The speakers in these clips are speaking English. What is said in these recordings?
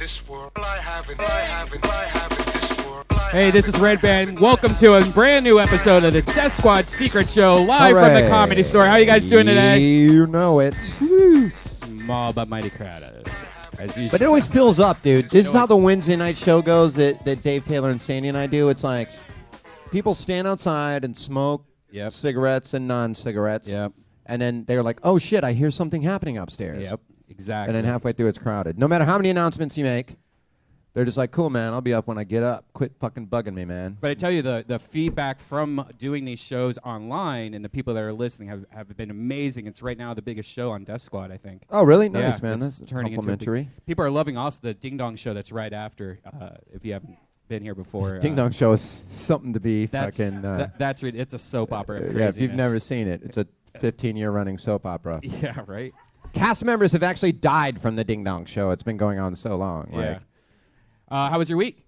this world. All I have in this world. Hey, this is Redban. Welcome to a brand new episode of the Deathsquad Secret Show, live from the Comedy Store. How are you guys doing today? You know it. Woo, small but mighty crowd. But it always fills up, dude. This is how the Wednesday night show goes that Dave Taylor and Sandy and I do. It's like people stand outside and smoke cigarettes and non-cigarettes. Yep. And then they're like, oh, shit, I hear something happening upstairs. Yep, exactly. And then halfway through, it's crowded. No matter how many announcements you make, they're just like, cool, man, I'll be up when I get up. Quit fucking bugging me, man. But I tell you, the feedback from doing these shows online and the people that are listening have been amazing. It's right now the biggest show on Deathsquad, I think. Oh, really? Nice, man. That's turning complimentary. People are loving also the Ding Dong show that's right after, if you haven't been here before. Ding Dong show is something to be that's, fucking... it's a soap opera of craziness. Yeah, if you've never seen it, it's a 15-year running soap opera. Yeah, right? Cast members have actually died from the Ding Dong show. It's been going on so long. Yeah. How was your week?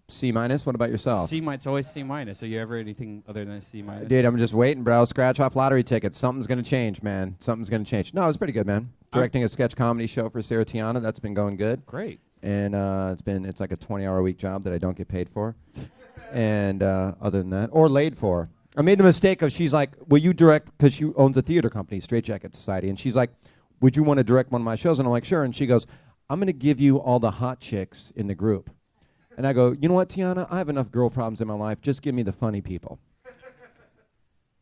C-. What about yourself? It's always C-. Are you ever anything other than a C-? Dude, I'm just waiting, bro. Scratch off lottery tickets. Something's going to change, man. Something's going to change. No, it's pretty good, man. Directing a sketch comedy show for Sarah Tiana. That's been going good. Great. And it's like a 20-hour-a-week job that I don't get paid for. And other than that, or laid for. I made the mistake of, she's like, will you direct, because she owns a theater company, Straight Jacket Society, and she's like, would you want to direct one of my shows? And I'm like, sure. And she goes, I'm going to give you all the hot chicks in the group. And I go, you know what, Tiana? I have enough girl problems in my life. Just give me the funny people.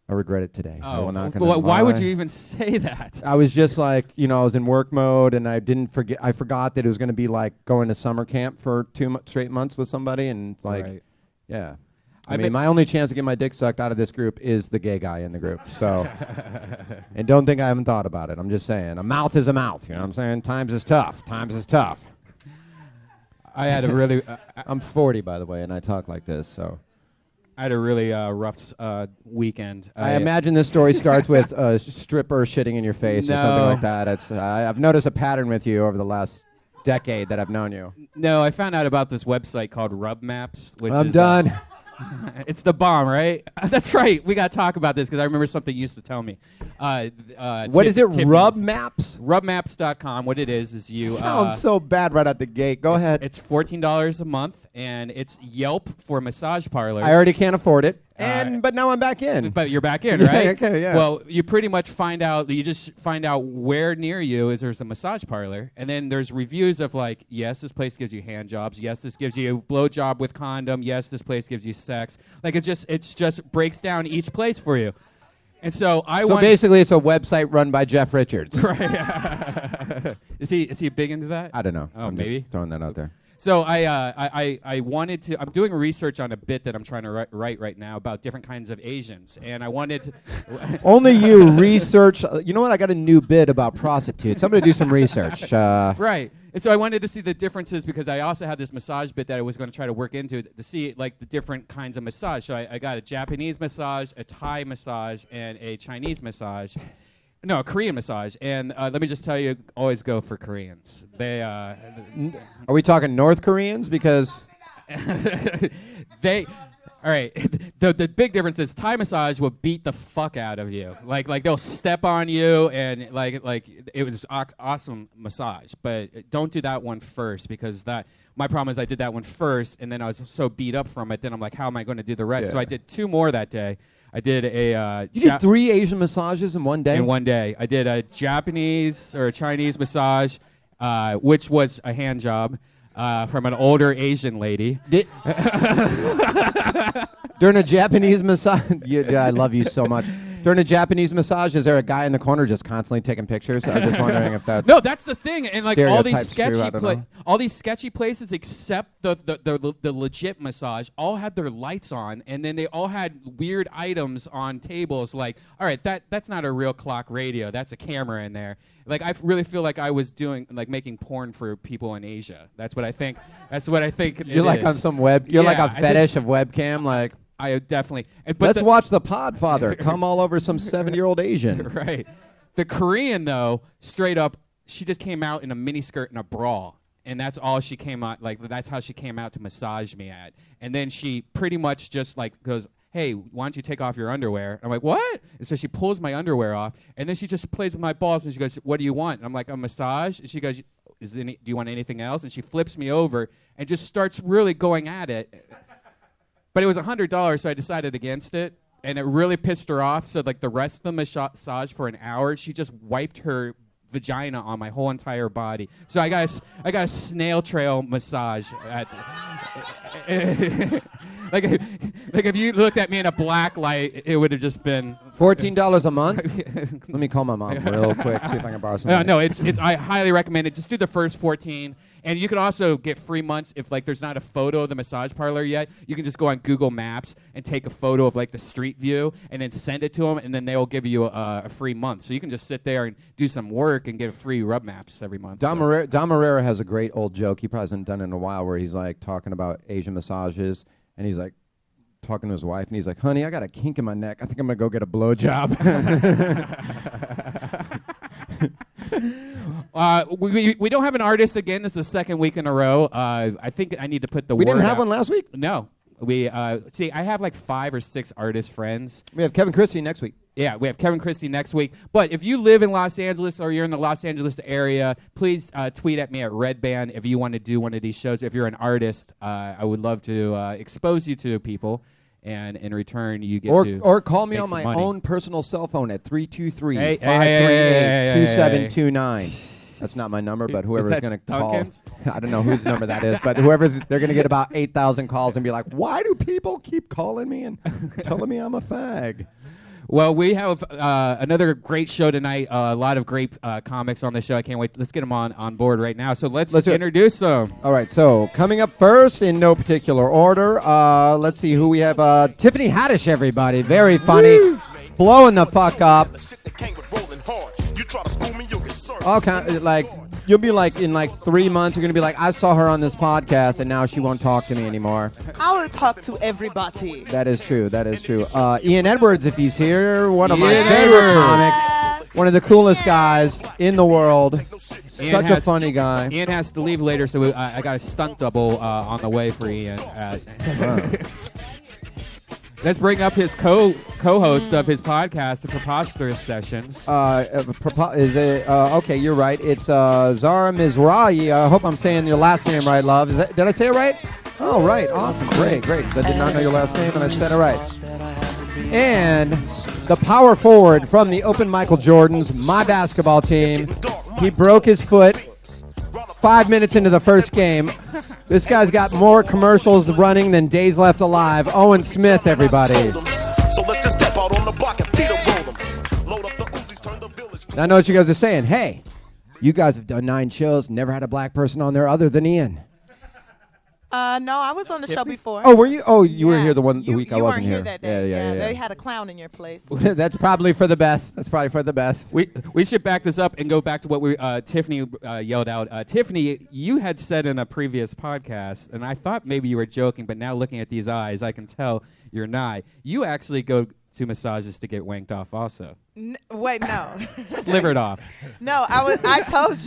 I regret it today. Oh, why would you even say that? I was just like, I was in work mode, and I forgot that it was going to be like going to summer camp for 2 straight months with somebody, and it's like, yeah. I mean, my only chance to get my dick sucked out of this group is the gay guy in the group. So, and don't think I haven't thought about it. I'm just saying, a mouth is a mouth. You know what I'm saying? Times is tough. I had a really... I'm 40, by the way, and I talk like this, so... I had a really rough weekend. I imagine this story starts with a stripper shitting in your face or something like that. I've noticed a pattern with you over the last decade that I've known you. No, I found out about this website called Rub Maps. I'm done. It's the bomb, right? That's right. We got to talk about this because I remember something you used to tell me. What is it? Tiffany's. Rub Maps? Rubmaps.com. What it is you... Sounds so bad right out the gate. Go ahead. It's $14 a month, and it's Yelp for massage parlors. I already can't afford it, but now I'm back in. But you're back in, right? Okay, yeah. Well, you pretty much just find out where near you there's a massage parlor, and then there's reviews of like, yes, this place gives you hand jobs. Yes, this gives you a blow job with condom. Yes, this place gives you sex. Like it just breaks down each place for you. And so basically it's a website run by Jeff Richards. Right. Is he big into that? I don't know. Oh, I'm maybe just throwing that out there. So I wanted to. I'm doing research on a bit that I'm trying to write right now about different kinds of Asians, and I wanted to. Only you research. You know what? I got a new bit about prostitutes. I'm going to do some research. Right. And so I wanted to see the differences because I also had this massage bit that I was going to try to work into to see like the different kinds of massage. So I got a Japanese massage, a Thai massage, and a Chinese massage. No, a Korean massage. And let me just tell you, always go for Koreans. They Are we talking North Koreans? Because all right. The big difference is Thai massage will beat the fuck out of you. Like they'll step on you and like it was awesome massage. But don't do that one first because my problem is I did that one first and then I was so beat up from it. Then I'm like, how am I going to do the rest? Yeah. So I did 2 more that day. I did a... You did 3 Asian massages in one day? In one day. I did a Japanese or a Chinese massage, which was a hand job from an older Asian lady. During a Japanese massage... I love you so much. During a Japanese massage, is there a guy in the corner just constantly taking pictures? I was just wondering if that's... No, that's the thing. And like all these sketchy places except the legit massage all had their lights on, and then they all had weird items on tables like, all right, that's not a real clock radio. That's a camera in there. Like I really feel like I was doing like making porn for people in Asia. That's what I think. You're like on some web. You're like a fetish of webcam, like... I definitely... Let's watch The Podfather come all over some 7-year-old Asian. Right. The Korean, though, straight up, she just came out in a miniskirt and a bra. And that's all she came out... Like, that's how she came out to massage me at. And then she pretty much just, like, goes, hey, why don't you take off your underwear? I'm like, what? And so she pulls my underwear off. And then she just plays with my balls. And she goes, what do you want? And I'm like, a massage? And she goes... do you want anything else? And she flips me over and just starts really going at it. But it was $100, so I decided against it. And it really pissed her off. So like the rest of the massage for an hour, she just wiped her vagina on my whole entire body. So I got a snail trail massage. Like if you looked at me in a black light, it would have just been $14 a month. Let me call my mom real quick, see if I can borrow some. No, it's. I highly recommend it. Just do the first 14, and you can also get free months if like there's not a photo of the massage parlor yet. You can just go on Google Maps and take a photo of like the street view, and then send it to them, and then they will give you a free month. So you can just sit there and do some work and get free rub maps every month. Don Marrera has a great old joke. He probably hasn't done it in a while, where he's like talking about Asian massages. And he's like talking to his wife, and he's like, "Honey, I got a kink in my neck. I think I'm gonna go get a blowjob." We don't have an artist again. This is the second week in a row. I think I need to put the. We word didn't have out. one last week. No, we see. I have like 5 or 6 artist friends. We have Kevin Christie next week. Yeah, we have Kevin Christie next week. But if you live in Los Angeles or you're in the Los Angeles area, please tweet at me at Redban if you want to do one of these shows. If you're an artist, I would love to expose you to people, and in return, you get to or call me make on some my money. own personal cell phone at 323-538-2729. That's not my number, but whoever's going to call. I don't know whose number that is, but they're going to get about 8,000 calls and be like, "Why do people keep calling me and telling me I'm a fag?" Well, we have another great show tonight. A lot of great comics on the show. I can't wait. Let's get them on board right now. So let's introduce them. All right. So coming up first, in no particular order, let's see who we have. Tiffany Haddish, everybody. Very funny. Woo! Blowing the fuck up. Okay, like you'll be like in like 3 months, you're gonna be like, I saw her on this podcast, and now she won't talk to me anymore. I will talk to everybody. That is true. That is true. Ian Edwards, if he's here, one of my favorite comics, one of the coolest guys in the world. Such a funny guy. Ian has to leave later, so I got a stunt double on the way for Ian. Let's bring up his co-host of his podcast, The Preposterous Sessions. Okay, you're right. It's Zara Mizrahi. I hope I'm saying your last name right, love. Did I say it right? Oh, right. Awesome. Great. I did not know your last name, and I said it right. And the power forward from the Open Michael Jordans, my basketball team. He broke his foot 5 minutes into the first game. This guy's got more commercials running than days left alive. Owen Smith, everybody. So let's just step out on the block and beat them. Load up the Uzis, turn the village. I know what you guys are saying. Hey, you guys have done 9 shows, never had a black person on there other than Ian. No, I was on the show before. Oh, were you? Oh, you were here the week I wasn't here. You weren't here that day. Yeah. They had a clown in your place. That's probably for the best. We should back this up and go back to what Tiffany yelled out. Tiffany, you had said in a previous podcast, and I thought maybe you were joking, but now looking at these eyes, I can tell you're not. You actually go to massages to get wanked off also. Wait, no. Slivered off. No, I told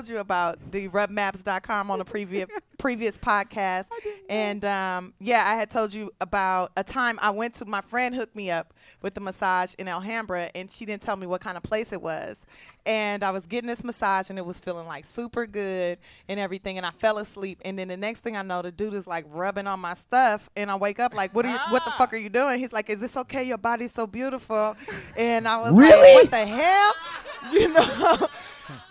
you about the rubmaps.com on a previous podcast. And I had told you about a time I went to, my friend hooked me up with a massage in Alhambra, and she didn't tell me what kind of place it was. And I was getting this massage, and it was feeling like super good and everything, and I fell asleep. And then the next thing I know, the dude is like rubbing on my stuff, and I wake up like, what the fuck are you doing? He's like, is this okay? Your body's so beautiful. And I was like, what the hell? You know,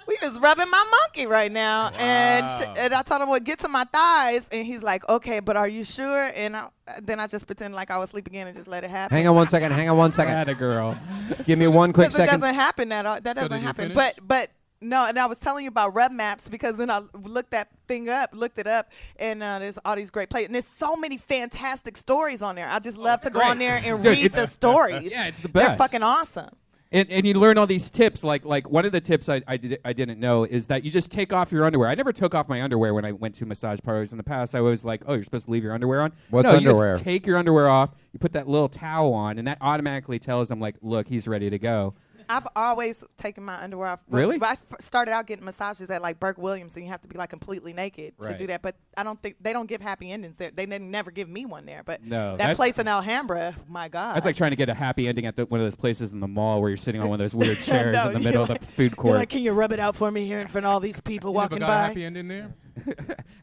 we was rubbing my monkey right now. Wow. And I told him, well, get to my thighs. And he's like, okay, but are you sure? And then I just pretended like I was asleep again and just let it happen. Hang on one second. Had a girl. Give me one quick second. It doesn't happen that doesn't happen. But no, and I was telling you about Rub Maps because then I looked it up, and there's all these great places. And there's so many fantastic stories on there. I just love to go on there and read the stories. Yeah, it's the best. They're fucking awesome. And you learn all these tips. Like one of the tips I didn't know is that you just take off your underwear. I never took off my underwear when I went to massage parlors in the past. I was like, oh, you're supposed to leave your underwear on? What's no, underwear? You just take your underwear off, you put that little towel on, and that automatically tells them, like, look, he's ready to go. I've always taken my underwear off. Really? But I started out getting massages at like Burke Williams, and you have to be like completely naked to Right. do that. But I don't think they don't give happy endings there. They didn't never give me one there. But No, that that's- place in Alhambra, my God. That's like trying to get a happy ending at one of those places in the mall where you're sitting on one of those weird chairs No, in the you're middle of like- the food You're court. like, can you rub it out for me here in front of all these people You ever walking got a by? happy ending there?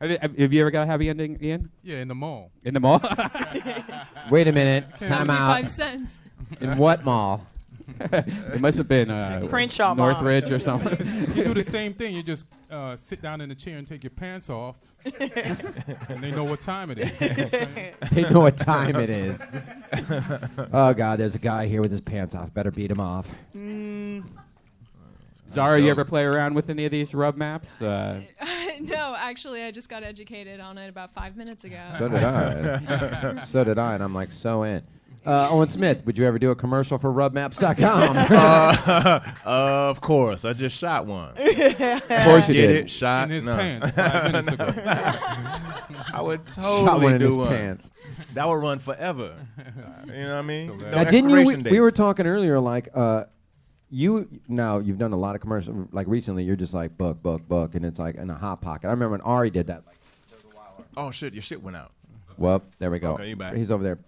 Have you ever got a happy ending, Ian? Yeah, in the mall. In the mall? Wait a minute. Time 75 out. cents. In what mall? It must have been Crenshaw Mall. Northridge or something. You do the same thing. You just sit down in the chair and take your pants off, and they know what time it is. You know what I'm saying? They know what time it is. Oh, God, there's a guy here with his pants off. Better beat him off. Zara, you ever play around with any of these rub maps? No, actually, I just got educated on it about 5 minutes ago. So did I. So did I, and I'm like so in. Owen Smith, would you ever do a commercial for rubmaps.com? Of course, I just shot one. Of course you Get did. it? Shot In his no. pants 5 minutes ago. I would Shot one totally in his do one. pants. That would run forever. You know what I mean? So No bad. Now, didn't you? expiration date. We were talking earlier, like you've done a lot of commercials. Like recently, you're just like book, and it's like in a hot pocket. I remember when Ari did that. Like, Oh shit, your shit went out. well, there we go. Okay, you back. He's over there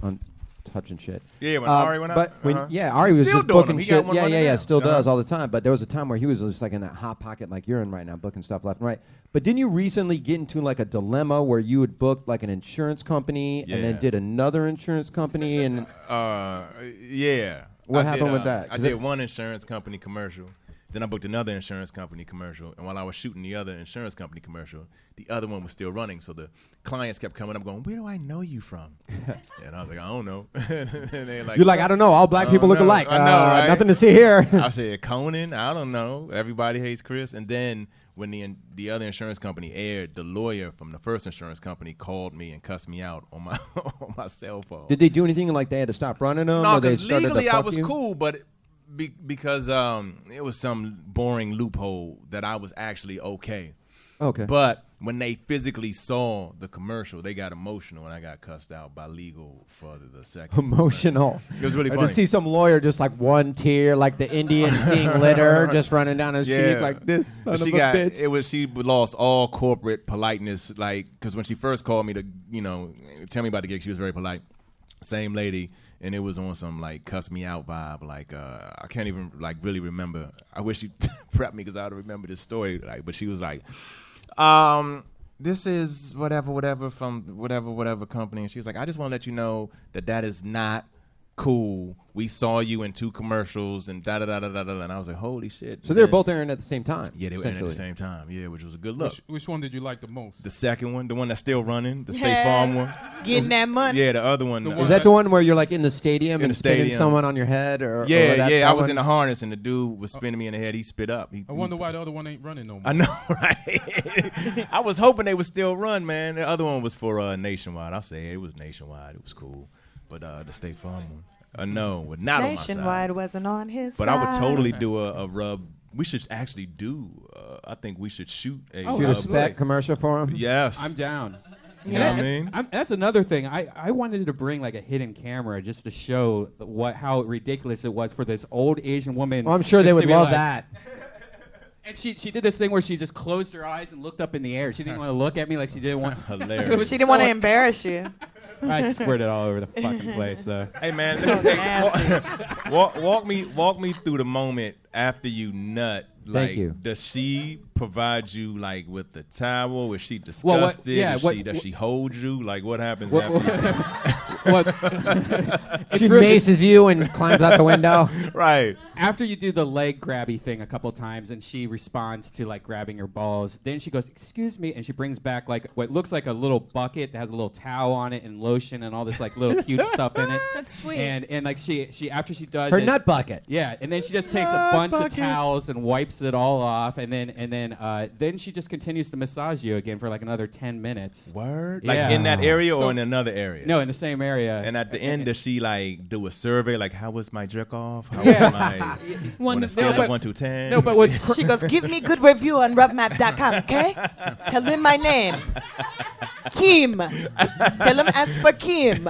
touching shit. Yeah, when Ari went out. But when Ari He's was still just doing booking them. He got shit. one Yeah, running now. still does all the time. But there was a time where he was just like in that hot pocket, like you're in right now, booking stuff left and right. But didn't you recently get into like a dilemma where you had booked like an insurance company and then Yeah. did another insurance company and Yeah. What I happened did, with that? I 'Cause did it- one insurance company commercial. Then I booked another insurance company commercial. And while I was shooting the other insurance company commercial, the other one was still running. So the clients kept coming up going, where do I know you from? And I was like, I don't know. And they're like, you're like, I don't know, all black people look know. alike. I know, right? Nothing to see here. I said, Conan, I don't know. Everybody hates Chris. And then when the other insurance company aired, the lawyer from the first insurance company called me and cussed me out on my on my cell phone. Did they do anything like they had to stop running them? No, or they because started to legally I fuck was you? cool, but because it was some boring loophole that I was actually okay. Okay. But when they physically saw the commercial, they got emotional, and I got cussed out by legal for the second. Emotional. It was really I funny. just see some lawyer just like one tear, like the Indian seeing litter, just running down his cheek like this. Son she of a got bitch. she lost all corporate politeness, like because when she first called me to tell me about the gig, she was very polite. Same lady, and it was on some like cuss me out vibe. Like I can't even like really remember. I wish she prepped me because I would remember this story. Like, but she was like, this is whatever from whatever company, and she was like, I just want to let you know that is not cool. We saw you in 2 commercials and da da da da da da. And I was like, holy shit. So they were both airing at the same time. Yeah, they were in at the same time. Yeah, which was a good look. Which one did you like the most? The second one, the one that's still running, the State Farm one. Getting that money. Yeah, the other one. Is that the one where you're like in the stadium In and the spinning stadium. someone on your head? Or Yeah, that I was one? in the harness and the dude was spinning me in the head. He spit up. I wonder why the other one ain't running no more. I know, right? I was hoping they would still run, man. The other one was for Nationwide. I'll say it was Nationwide. It was cool. But the State Farm one, no, not on my side. Nationwide wasn't on his But side. I would totally do a rub. We should actually do. I think we should shoot a Shoot a rub. spec commercial for him? Yes, I'm down. You know what I mean? That's another thing. I wanted to bring like a hidden camera just to show how ridiculous it was for this old Asian woman. Well, I'm sure they just would to be love like- that. And she did this thing where she just closed her eyes and looked up in the air. She didn't want to look at me like she didn't want. Hilarious. She didn't want to embarrass you. I squirted all over the fucking place though. Hey man, Nasty. walk me through the moment after you nut. Like, Thank you. Does she provide you like with the towel? Is she disgusted? Well, what- yeah, Does she hold you? Like what happens What- after She maces you and climbs out the window. Right. After you do the leg grabby thing a couple times and she responds to like grabbing your balls, then she goes, "Excuse me," and she brings back like what looks like a little bucket that has a little towel on it and lotion and all this like little cute stuff in it. That's sweet. And like she after she does Her it, nut bucket. yeah, and then she just takes a bunch of towels and wipes it all off, and then she just continues to massage you again for like another 10 minutes. Word? Yeah. Like in that area So- or in another area? No, in the same area. And at the end, does she like do a survey? Like, how was my jerk off? How Yeah. was my One on to a scale but- of 1 to 10? no, but what's She goes, give me good review on rubmap.com, okay? Tell them my name. Kim. Tell them ask for Kim.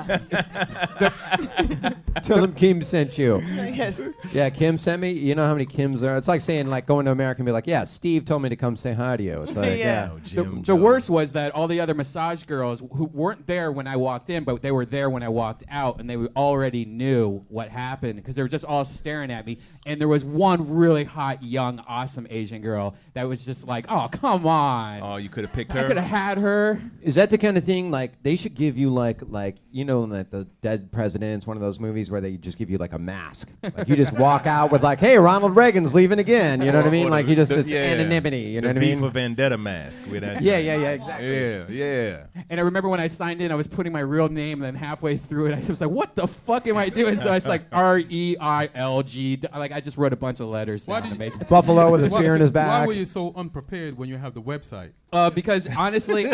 Tell them Kim sent you. Yes. Yeah, Kim sent me. You know how many Kims there are? It's like saying, like, going to America and be like, yeah, Steve told me to come say hi to you. It's like, Yeah. The worst was that all the other massage girls who weren't there when I walked in, but they were there when I walked out, and they already knew what happened because they were just all staring at me. And there was one really hot, young, awesome Asian girl that was just like, oh, come on. Oh, you could have picked I her. could have had her. Is that the kind of thing, like, they should give you, like you know, like the Dead Presidents, one of those movies where they just give you, like, a mask. Like, you just walk out with, like, hey, Ronald Reagan's leaving again. You know what I mean? Like, it's anonymity. You know what I mean? The V for Vendetta mask. With that Yeah, exactly. Yeah. And I remember when I signed in, I was putting my real name, and then halfway through it, I was like, what the fuck am I doing? So it's like REILG. Like, I just wrote a bunch of letters down to make it. Buffalo with a spear in his back. Why were you so unprepared when you have the website? Because honestly,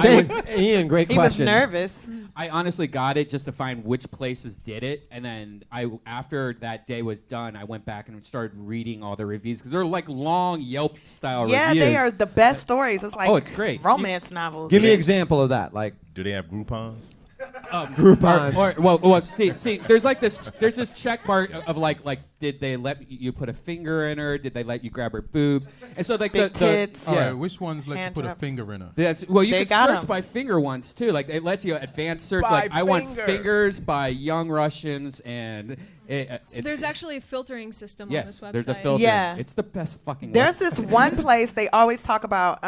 Ian, great He question. was nervous. I honestly got it just to find which places did it, and then after that day was done, I went back and started reading all the reviews because they're like long Yelp-style reviews. Yeah, they are the best stories. It's like it's great. romance novels. Give me an example of that. Like, Do they have Groupons? Groupons. See, there's this check mark of like, did they let you put a finger in her? Did they let you grab her boobs? And so like Big tits. All right, which ones let you Hand put a jobs. finger in her? you They can got search 'em. by finger ones too. Like it lets you advanced search. By Like I want finger. fingers by young Russians, and So there's actually a filtering system on yes, this website. there's a filter. Yeah. It's the best fucking. There's website. this one place they always talk about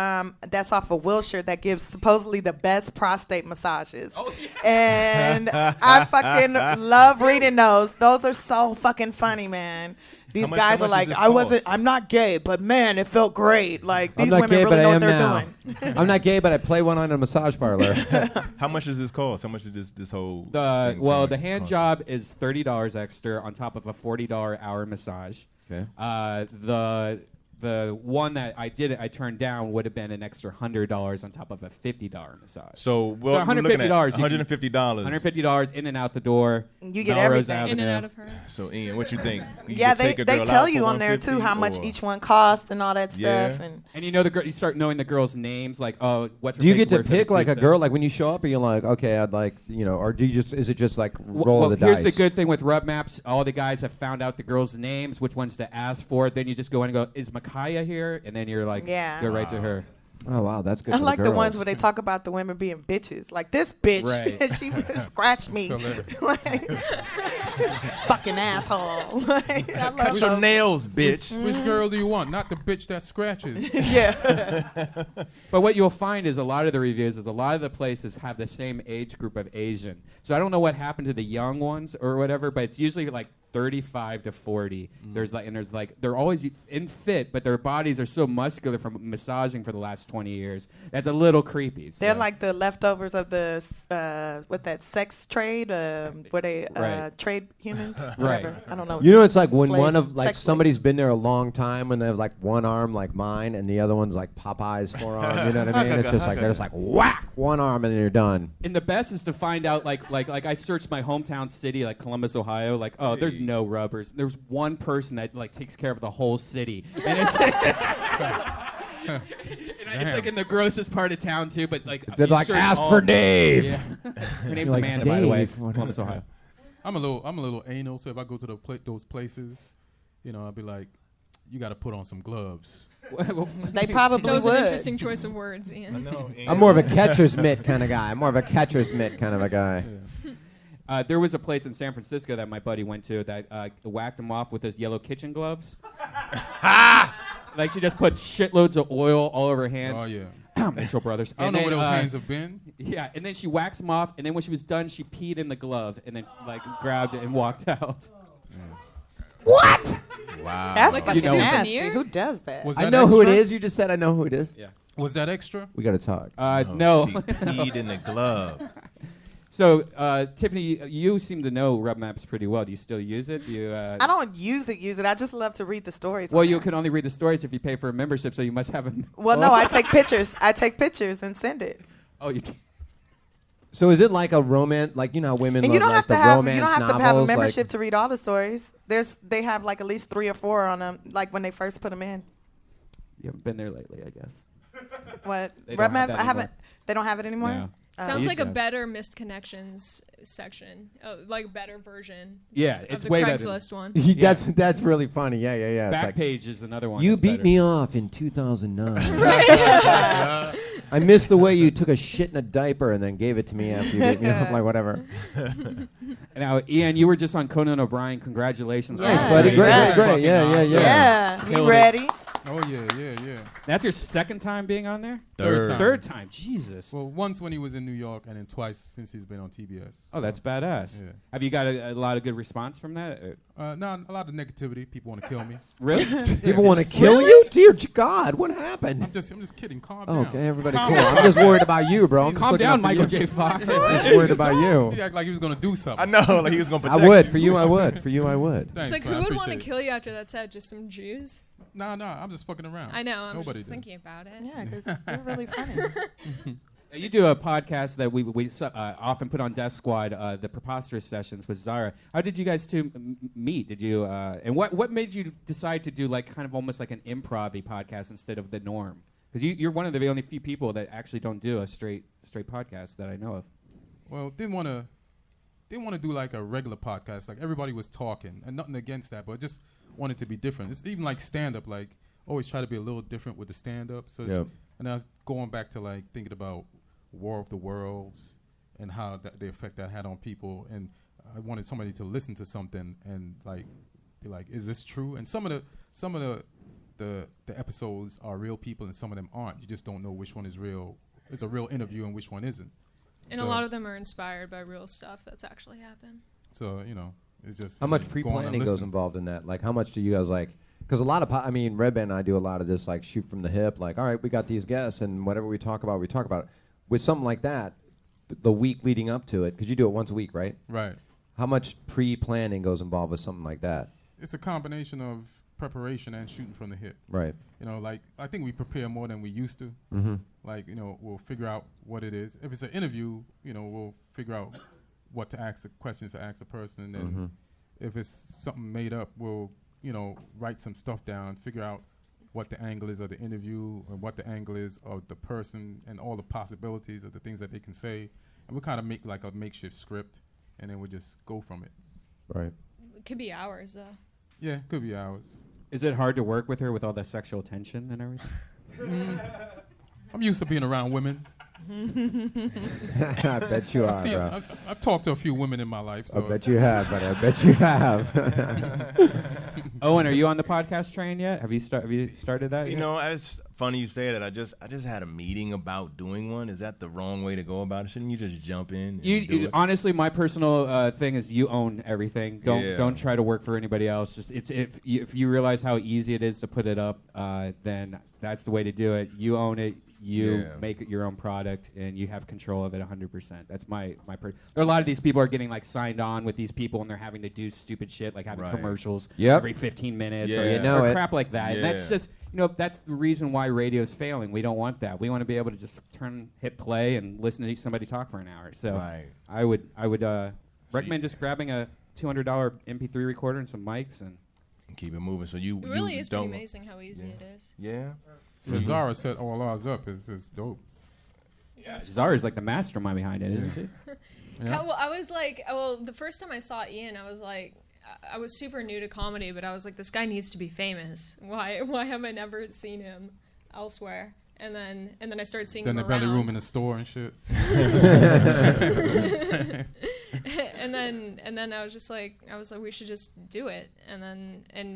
that's off of Wilshire that gives supposedly the best prostate massages. Oh, And I fucking love reading those. Those are so fucking funny, man. These much- guys how are much like, does this cost? I'm not gay, but man, it felt great. Like I'm these not women gay, really but know I what am they're now. doing. I'm not gay, but I play one on a massage parlor. How much does this cost? How much is this whole? thing The hand cost? job is $30 extra on top of a $40 hour massage. Okay. The one that I turned down would have been an extra $100 on top of a $50 massage. So we're $150. looking at $150. $150. $150 in and out the door. You get Melrose everything. In and Avenue. out of her. So Ian, what you think? You Yeah, could they take a girl tell out you for on there too how much 150 each one costs and all that stuff. Yeah. And And you know you start knowing the girls' names, like what's her Do you face get to works at a pick like a Tuesday. girl? Like when you show up, are you like, okay, I'd like, or do you just? Is it just like roll Well, of the here's dice? the good thing with Rub Maps. All the guys have found out the girls' names, which ones to ask for. Then you just go in and go, is Micaiah here? And then you're like, Yeah. go right to her. Oh wow, that's good. I for like the girls. ones where they talk about the women being bitches. Like this bitch, Right. she scratched me. Like, fucking asshole. Like, I love Cut your those. nails, bitch. Which girl do you want? Not the bitch that scratches. Yeah. But what you'll find is a lot of the reviews is a lot of the places have the same age group of Asian. So I don't know what happened to the young ones or whatever, but it's usually like 35 to 40. There's they're always in fit, but their bodies are so muscular from massaging for the last 20 years. That's a little creepy. They're so. like the leftovers of the with that sex trade, where they Right. trade humans. Right. Whatever. I don't know. It's like when Slaves, one of like sex somebody's been there a long time and they have like one arm like mine and the other one's like Popeye's forearm. You know what I mean? It's just like they're just like whack one arm and then you're done. And the best is to find out like I searched my hometown city, like Columbus, Ohio. Like, oh, there's no rubbers. There's one person that like takes care of the whole city, and it's it's like in the grossest part of town too. But like They're you like search ask all- for Dave. Yeah. Her name's You're like, Amanda, by the way, Dave. from Columbus, Ohio. I'm a little anal, so if I go to those places, I'll be like, you got to put on some gloves. They probably That was would. an interesting choice of words, Ian. I'm more of a catcher's mitt kind of guy. I'm more of a catcher's mitt kind of a guy. There was a place in San Francisco that my buddy went to that whacked him off with those yellow kitchen gloves. Like she just put shitloads of oil all over her hands. Oh yeah. Mitchell Brothers. I don't know And where then, those hands have been. Yeah, and then she waxed him off, and then when she was done, she peed in the glove, and then like grabbed it and walked out. What? Wow. That's Like a fucking nasty. souvenir? Who does that? Was I that know who it extra? is. You just said I know who it is. Yeah. Was that extra? We got to talk. No. She peed in the glove. So, Tiffany, you seem to know Rub Maps pretty well. Do you still use it? Do you? I don't use it. I just love to read the stories. Well, on you there. can only read the stories if you pay for a membership, so you must have a. Well, no, I take pictures. I take pictures and send it. Oh, you. So is it like a romance? Like how women And love you don't like have the to have romance you don't have novels? to have a like- membership to read all the stories. They have like at least 3 or 4 on them, like when they first put them in. You haven't been there lately, I guess. What They Red don't have Maps? that I haven't. anymore. They don't have it anymore. No. Sounds like a to. better missed connections section, like a better version. Yeah, of it's the way better. Craigslist one. That's really funny. Yeah. It's like, Backpage is another one. you that's beat better. me off in 2009. I missed the way you took a shit in a diaper and then gave it to me after you beat me off, like whatever. Now, Ian, you were just on Conan O'Brien. Congratulations. Thanks, Yeah. buddy. Great. Yeah. Great. Yeah. Yeah, Killed you it. ready? Oh yeah. That's your second time being on there? Third time. Third time. Jesus. Well, once when he was in New York, and then twice since he's been on TBS. Oh, that's badass. Yeah. Have you got a lot of good response from that? No, a lot of negativity. People want to kill me. Really? People want to kill you? Dear God, what happened? I'm just kidding. Calm Oh, down. okay, everybody Calm cool. down. I'm just worried about you, bro. I'm just Calm looking down, out for Michael you. J. Fox. I'm just worried about you. He acted like he was gonna do something. I know, like he was gonna I protect would. you. For you, I would. For you, I would. Thanks, It's like, man, who I would want to appreciate it. kill you after that said? Just some Jews? No, I'm just fucking around. I know. I'm Nobody just did. thinking about it. Yeah, because you're really funny. You do a podcast that we often put on Death Squad, the Preposterous Sessions with Zara. How did you guys two meet? Did you and what made you decide to do like kind of almost like an improv-y podcast instead of the norm? Because you're one of the only few people that actually don't do a straight podcast that I know of. Well, didn't want to do like a regular podcast. Like everybody was talking, and nothing against that, but just wanted to be different. It's even like stand up. Like always try to be a little different with the stand up. So, Yep. and I was going back to like thinking about War of the Worlds and how the effect that had on people, and I wanted somebody to listen to something and like be like, is this true? And some of the episodes are real people, and some of them aren't. You just don't know which one is real. It's a real interview and which one isn't. And a lot of them are inspired by real stuff that's actually happened. So, it's just... How much go on and pre-planning goes listen. involved in that? Like, how much do you guys like? Because a lot of, Redban and I do a lot of this, like, shoot from the hip. Like, all right, we got these guests, and whatever we talk about, we talk about it. With something like that, the week leading up to it, because you do it once a week, right? Right. How much pre-planning goes involved with something like that? It's a combination of preparation and shooting from the hip. Right. Like, I think we prepare more than we used to. Mm-hmm. Like, we'll figure out what it is. If it's an interview, we'll figure out what to ask, the questions to ask the person. And then if it's something made up, we'll, write some stuff down, figure out what the angle is of the interview and what the angle is of the person and all the possibilities of the things that they can say. And we kind of make like a makeshift script, and then we just go from it. Right. It could be hours, though. Yeah, could be hours. Is it hard to work with her with all the sexual tension and everything? I'm used to being around women. I bet you are, bro. I've talked to a few women in my life. So I bet you have, buddy. I bet you have. Owen, are you on the podcast train yet? Have you started that? yet? It's funny you say that. I just had a meeting about doing one. Is that the wrong way to go about it? Shouldn't you just jump in? And do it? Honestly, my personal thing is you own everything. Don't try to work for anybody else. Just if you realize how easy it is to put it up, then that's the way to do it. You own it. You make it your own product, and you have control of it 100%. That's my there are a lot of these people are getting like signed on with these people, and they're having to do stupid shit like having commercials every 15 minutes or crap like that. And that's just that's the reason why radio's failing. We don't want that. We want to be able to just hit play and listen to somebody talk for an hour. So I would recommend just grabbing a $200 MP3 recorder and some mics and keep it moving. So It really is pretty amazing how easy it is. Yeah. So Zara set all ours up. Is dope. Yeah, Zara's like the mastermind behind it, isn't she? Yeah. Well, I was like, the first time I saw Ian, I was like, I was super new to comedy, but I was like, this guy needs to be famous. Why have I never seen him elsewhere? And then I started seeing him the around. belly room in the store and shit. and then I was like, we should just do it.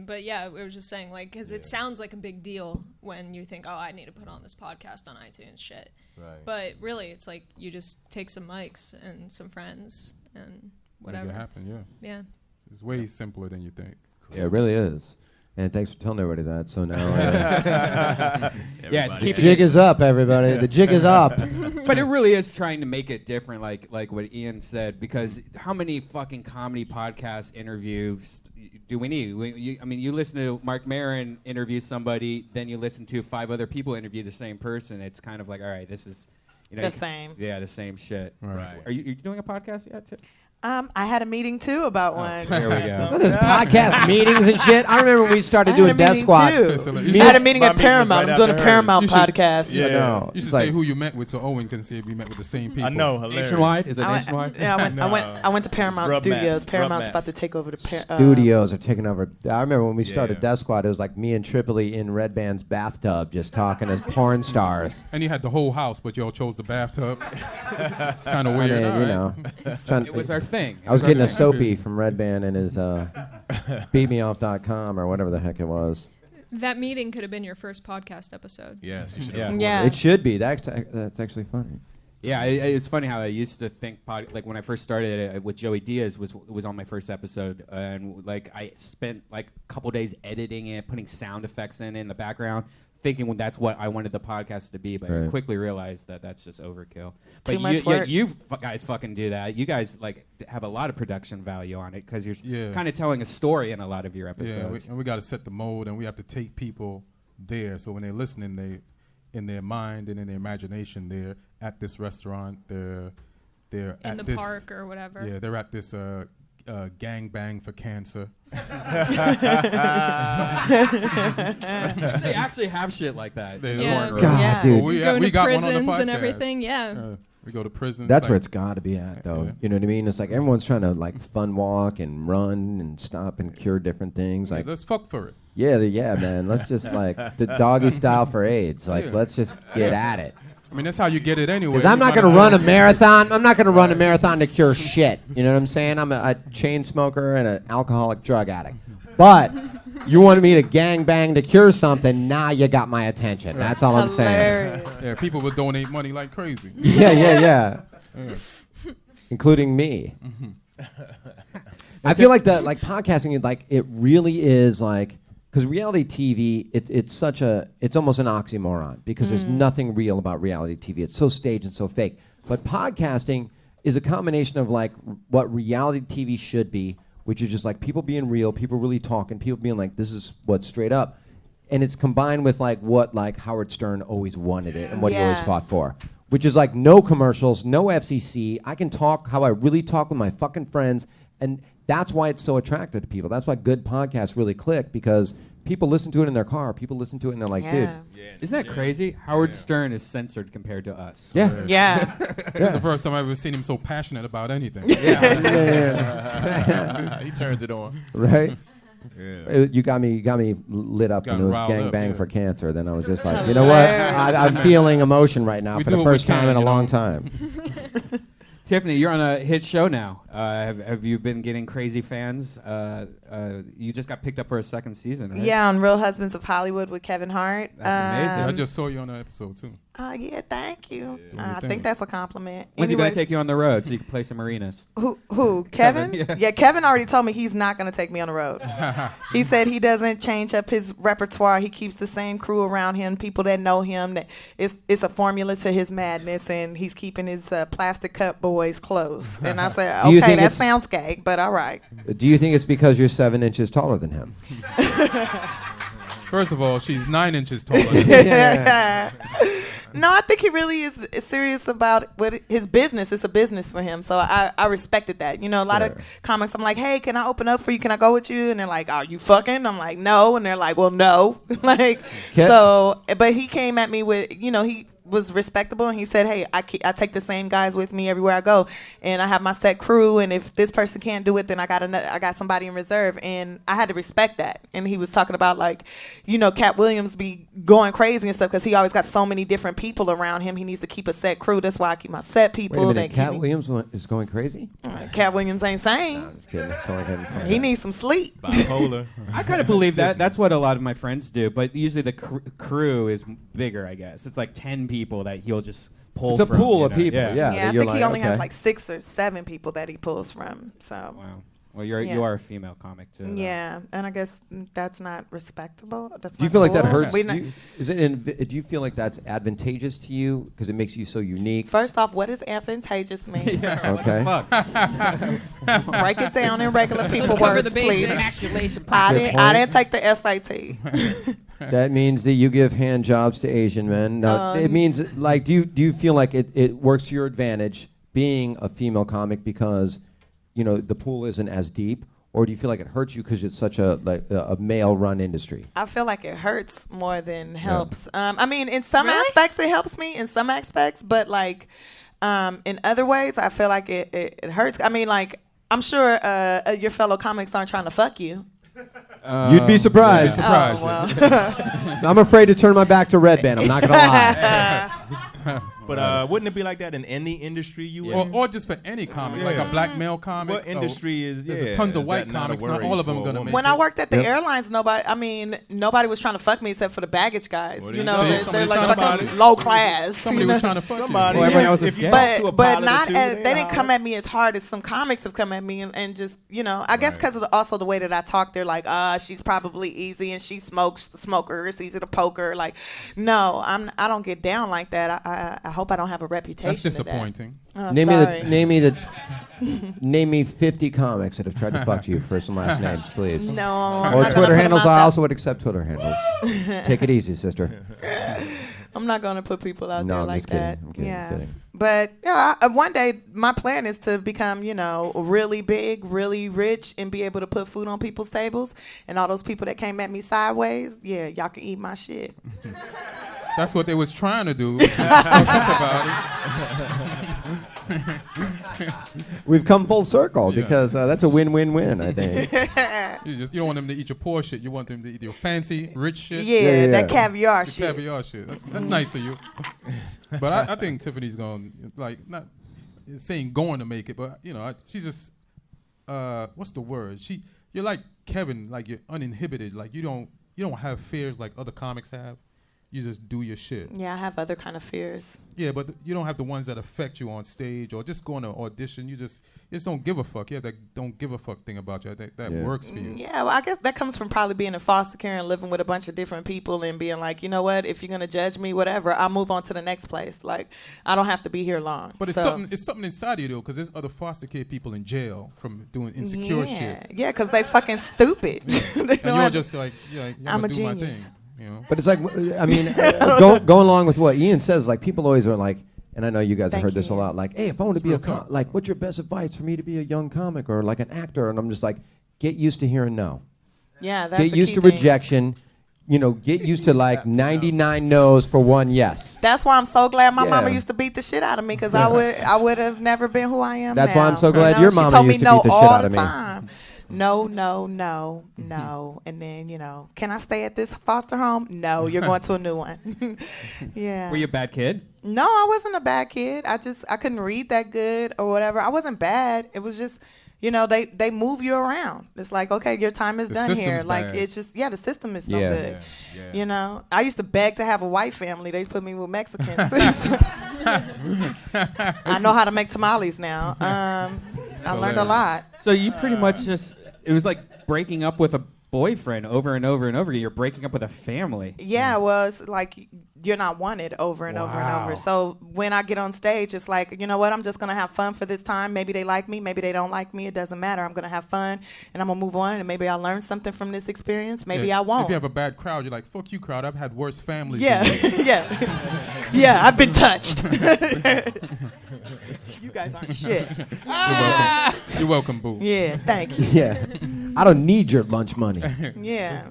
But yeah, we were just saying like, because it sounds like a big deal when you think, oh, I need to put on this podcast on iTunes, shit. Right. But really, it's like you just take some mics and some friends and whatever. Make it happen, Yeah. It's way simpler than you think. Yeah, it really is. And thanks for telling everybody that. So now, it's the jig is up, everybody. The jig is up. But it really is trying to make it different, like what Ian said. Because how many fucking comedy podcast interviews do we need? You listen to Mark Maron interview somebody, then you listen to 5 other people interview the same person. It's kind of like, all right, this is The same. Yeah, the same shit. Right. Are you doing a podcast yet? I had a meeting too about one. There we go. There's podcast meetings and shit. I remember when we started I doing had a Death meeting Squad. too. I had a meeting My at meeting was Paramount. right I'm doing a after Paramount hers. You should- podcast. Yeah. I know. You should It's say like- who you met with so Owen can see if we met with the same people. I know, hilarious. Nationwide? Is it I went, nationwide? yeah, I went to Paramount Rub Studios. maps, Paramount's rub about to maps. take over the Studios are taking over. I remember when we started Yeah. Death Squad, it was like me and Tripoli in Redban's bathtub just talking as porn stars. And you had the whole house, but y'all chose the bathtub. It's kind of I weird. mean, All you right. know. trying- It was our thing. I was It getting a our thing. soapy from Redban and his beatmeoff.com or whatever the heck it was. That meeting could have been your first podcast episode. Yes, you should. Yeah. Yeah. It should be. That's actually funny. Yeah, it's funny how I used to think like when I first started with Joey Diaz was on my first episode, and like I spent like a couple days editing it, putting sound effects in the background, thinking that's what I wanted the podcast to be, but I Right. quickly realized that that's just overkill. But Too much work. you guys fucking do that. You guys like have a lot of production value on it because you're Yeah. kind of telling a story in a lot of your Yeah, episodes. we got to set the mode, and we have to take people there. So when they're listening, they, in their mind and in their imagination, they're at this restaurant. They're In at the this park or whatever. Yeah, they're at this gang bang for cancer. They actually have shit like that. They- Yeah. Cornrow. God, Yeah. dude. we Going to got one on the prisons and podcast. everything. Yeah. We go to prison. That's like, where it's got to be at, though. Yeah. You know what I mean? It's like everyone's trying to like fun walk and run and stop and cure different things. Like, let's fuck for it. yeah, man. Let's just like the doggy style for AIDS. Like, Yeah. let's just get at it. I mean, that's how you get it anyway. Because I'm You not might going to as run a well- marathon. I'm not going to run a marathon to cure shit. You know what I'm saying? I'm a chain smoker and an alcoholic drug addict. But you wanted me to gang bang to cure something. Now you got my attention. That's all I'm saying. Hilarious. Yeah, people would donate money like crazy. Yeah. Including me. I feel like like podcasting, like it really is like, because reality TV, it's almost an oxymoron because there's nothing real about reality TV. It's so staged and so fake. But podcasting is a combination of like what reality TV should be, which is just like people being real, people really talking, people being like, this is what's straight up. And it's combined with like what like Howard Stern always wanted it and what he always Yeah. fought for. Which is like no commercials, no FCC. I can talk how I really talk with my fucking friends. And that's why it's so attractive to people. That's why good podcasts really click, because people listen to it in their car. People listen to it and they're like, dude. Yeah. Isn't that crazy? Howard Stern is censored compared to us. Yeah. Yeah. It's the first time I've ever seen him so passionate about anything. He turns it on. Right? Yeah. You got me lit up Got when it was riled gang up, bang yeah. for cancer. Then I was just like, you know what? I'm feeling emotion right now We for do the what we first time can, in a you long know. time. Tiffany, you're on a hit show now. Have you been getting crazy fans? You just got picked up for a second season, right? Yeah, on Real Husbands of Hollywood with Kevin Hart. That's amazing. I just saw you on that episode too. Yeah, thank you. Do your I thing. think that's a compliment. When's he going Anyways, to take you on the road so you can play some arenas? Who? Kevin? Kevin, Yeah, Kevin already told me he's not going to take me on the road. He said he doesn't change up his repertoire. He keeps the same crew around him, people that know him. That it's a formula to his madness, and he's keeping his plastic cup boys close. And I said, Do you okay, think that it's- sounds gay, but all right. Do you think it's because you're 7 inches taller than him? First of all, she's 9 inches taller. than me. No, I think he really is serious about what his business. It's a business for him, so I respected that. You know, a lot of Sure. comics, I'm like, hey, can I open up for you? Can I go with you? And they're like, are you fucking? I'm like, no. And they're like, well, no. Like, Ke- so, but he came at me with, you know, he was respectable, and he said, hey, I take the same guys with me everywhere I go, and I have my set crew, and if this person can't do it, then I got somebody in reserve, and I had to respect that. And he was talking about, like, you know, Cat Williams be going crazy and stuff because he always got so many different people around him. He needs to keep a set crew. That's why I keep my set people. Wait a They minute, keep Cat me- Williams is going crazy? Cat Williams ain't sane. I'm just kidding. Totally kidding. He needs some sleep. Bipolar. I kind of believe that. That's what a lot of my friends do. But usually the crew is bigger, I guess. It's like 10 people that he'll just pull It's a from, pool you of know? people, Yeah. yeah. Yeah, I you're think he like, only has okay. like 6 or 7 people that he pulls from. So. Wow. Well, you Yeah. are a female comic too. though. Yeah, and I guess that's not respectable. That's Do you not feel like that cool. hurts? We Do not- you feel like that's advantageous to you because it makes you so unique? First off, what does advantageous mean? Yeah, what Okay. the fuck? Break it down in regular people Let's cover words, the please. basics. I Good didn't point. take the SAT. That means that you give hand jobs to Asian men. No, it means like do you feel like it works to your advantage being a female comic because the pool isn't as deep, or do you feel like it hurts you because it's such a male-run industry? I feel like it hurts more than helps. I mean, in some aspects it helps me, in some aspects, but like in other ways, I feel like it hurts. I mean, like I'm sure your fellow comics aren't trying to fuck you. You'd be surprised. Surprised. Oh, well. I'm afraid to turn my back to Redban. I'm not gonna lie. But wouldn't it be like that in any industry you in? Or just for any comic, like a black male comic. What industry is? There's tons of is white that not a comics. Not worry all of them are for a gonna woman? make When it. I worked at the airlines, nobody was trying to fuck me except for the baggage guys. What do You you know, say? they're Somebody's like trying to fucking fuck you. low class. Somebody you know? was trying to fuck Somebody. Well, everyone else is If you gay. talk to a But pilot or not two, they didn't holler. come at me as hard as some comics have come at me, and just I guess because of also the way that I talk, they're like, she's probably easy and she smokes the smoker, it's easy to poke her. Like, no, I don't get down like that. I hope I don't have a reputation. That's of that. disappointing. Oh, Name sorry. name me 50 comics that have tried to fuck you. First and last names, please. No, I'm Or not gonna Twitter put handles. them I out also would accept Twitter handles. Take it easy, sister. I'm not going to put people out No, there I'm like just kidding. that. I'm kidding, Yeah. I'm kidding. But one day my plan is to become, really big, really rich, and be able to put food on people's tables. And all those people that came at me sideways, y'all can eat my shit. That's what they was trying to do. Just don't think about it. We've come full circle because that's a win-win-win, I think. You don't want them to eat your poor shit. You want them to eat your fancy, rich shit. Yeah, that caviar The shit. caviar shit. That's nice of you. But I think Tiffany's going, like, not saying going to make it, but she's just what's the word? You're like Kevin, like you're uninhibited, like you don't have fears like other comics have. You just do your shit. Yeah, I have other kind of fears. Yeah, but you don't have the ones that affect you on stage or just going to audition. You just don't give a fuck. You have that don't give a fuck thing about you. I think that works for you. Yeah, well, I guess that comes from probably being in foster care and living with a bunch of different people and being like, you know what, if you're going to judge me, whatever, I'll move on to the next place. Like, I don't have to be here long. But it's something inside of you, though, because there's other foster care people in jail from doing insecure shit. Yeah, because they fucking stupid. And you're just like, I'm a do genius. my thing. But it's like, I mean, going along with what Ian says, like people always are like, and I know you guys have heard this a lot, like, hey, if I want to be like, what's your best advice for me to be a young comic or like an actor? And I'm just like, get used to hearing no. Yeah, that's Get used to rejection. Get used to like 99 no's for one yes. That's why I'm so glad my mama used to beat the shit out of me because I would have never been who I am. That's now. why I'm so glad your mama she told used me to no beat the shit all out the of me. time. No, and then can I stay at this foster home? No, you're going to a new one. Yeah. Were you a bad kid? No, I wasn't a bad kid. I couldn't read that good or whatever. I wasn't bad. It was just, they move you around. It's like, okay, your time is done here. Like bad. it's just, the system is so good. Yeah. I used to beg to have a white family. They put me with Mexicans. I know how to make tamales now. I learned a lot. So you pretty much it was like breaking up with a boyfriend over and over and over again. You're breaking up with a family. Yeah, well, it's like you're not wanted over and over and over. So when I get on stage, it's like, you know what? I'm just going to have fun for this time. Maybe they like me. Maybe they don't like me. It doesn't matter. I'm going to have fun, and I'm going to move on, and maybe I'll learn something from this experience. Maybe I won't. If you have a bad crowd, you're like, fuck you, crowd. I've had worse families. Yeah, yeah, I've been touched. You guys aren't shit. You're welcome, boo. Yeah, thank you. Yeah. I don't need your lunch money. Yeah.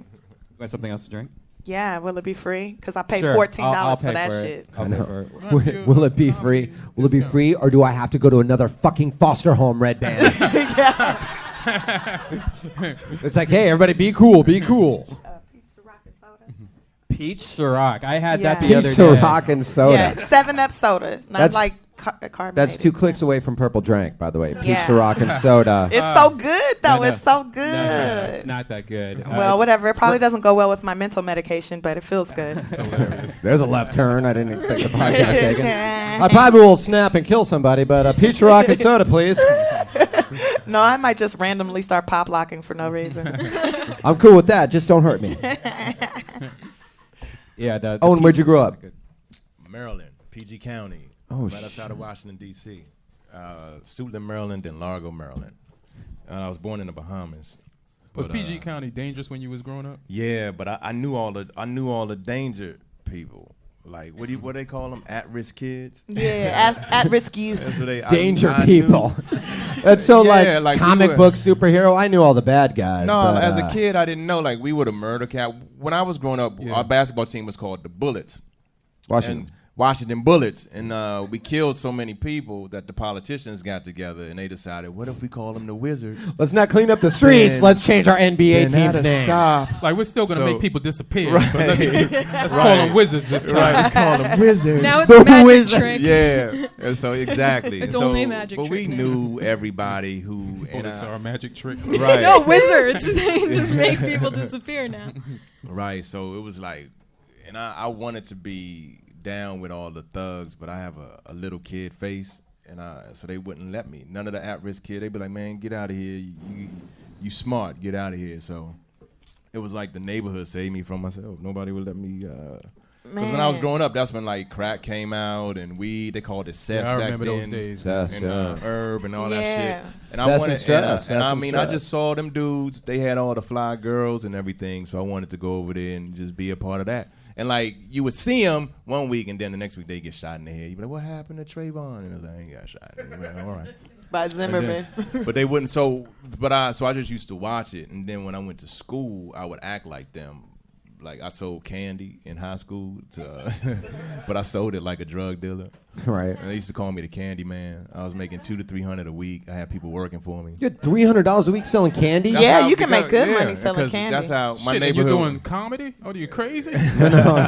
Want something else to drink? Yeah, will it be free? Because I paid Sure. $14 I'll for pay that for it. shit. I'll pay for it. Will it be free? Will it be free, or do I have to go to another fucking foster home, Redban? It's like, hey, everybody, be cool, be cool. Peach Ciroc. I had that Yeah. the other Peach day. Ciroc and soda. Yeah, 7-Up soda. Not That's- like carbonated. That's 2 clicks away from Purple Drank, by the way. Peach Yeah. Ciroc and soda. It's so good, though. No. It's so good. No, it's not that good. Well, whatever. It probably doesn't go well with my mental medication, but it feels good. There's a left turn. I didn't expect the podcast taken. I probably will snap and kill somebody, but Peach Ciroc and soda, please. No, I might just randomly start pop locking for no reason. I'm cool with that. Just don't hurt me. Yeah. Owen, where'd you grow up? Maryland, PG County, Oh, right outside of Washington, D.C. Suitland, Maryland, then Largo, Maryland. I was born in the Bahamas. Was but, PG County dangerous when you was growing up? Yeah, but I knew all the danger people. Like what they call them? At-risk kids. Yeah, at risk youth. That's what they Danger I people. That's so Yeah, like like we comic were- book superhero. I knew all the bad guys. No, but, as a kid, I didn't know. Like, we were the murder cat. When I was growing up, our basketball team was called the Bullets. Washington Bullets. And we killed so many people that the politicians got together and they decided, what if we call them the Wizards? Let's not clean up the streets. Then- Let's change our NBA then team's that'll name. Stop. Like, we're still going to So- make people disappear. Right. But let's call them wizards this time. Right, let's call them Wizards. Now it's The a magic wizard. trick. Yeah, and so exactly. It's And so, only a magic but we trick now. knew everybody who. Bullets are a magic trick. Right. No, wizards. They just make people disappear now. Right. So it was like, and I wanted to be down with all the thugs, but I have a little kid face, and so they wouldn't let me. None of the at-risk kid. They'd be like, man, get out of here. You smart. Get out of here. So it was like the neighborhood saved me from myself. Nobody would let me. Because when I was growing up, that's when like crack came out and weed. They called it cess I back remember then. those days. Cess, And yeah. herb and all that shit. And Cess I and wanted, stress, and cess I and mean, I stress. just saw them dudes. They had all the fly girls and everything, so I wanted to go over there and just be a part of that. And like you would see them one week, and then the next week they get shot in the head. You be like, "What happened to Trayvon?" And I was like, "I ain't got shot." And like, all right. By Zimmerman. But they wouldn't. So I just used to watch it, and then when I went to school, I would act like them. Like I sold candy in high school, but I sold it like a drug dealer. Right. And they used to call me the Candy Man. I was making $200 to $300 a week. I had people working for me. You had $300 a week selling candy? That's Yeah, how- you can make good yeah, money selling because candy. That's how my Shit, and neighborhood. you doing comedy? Oh, are you crazy?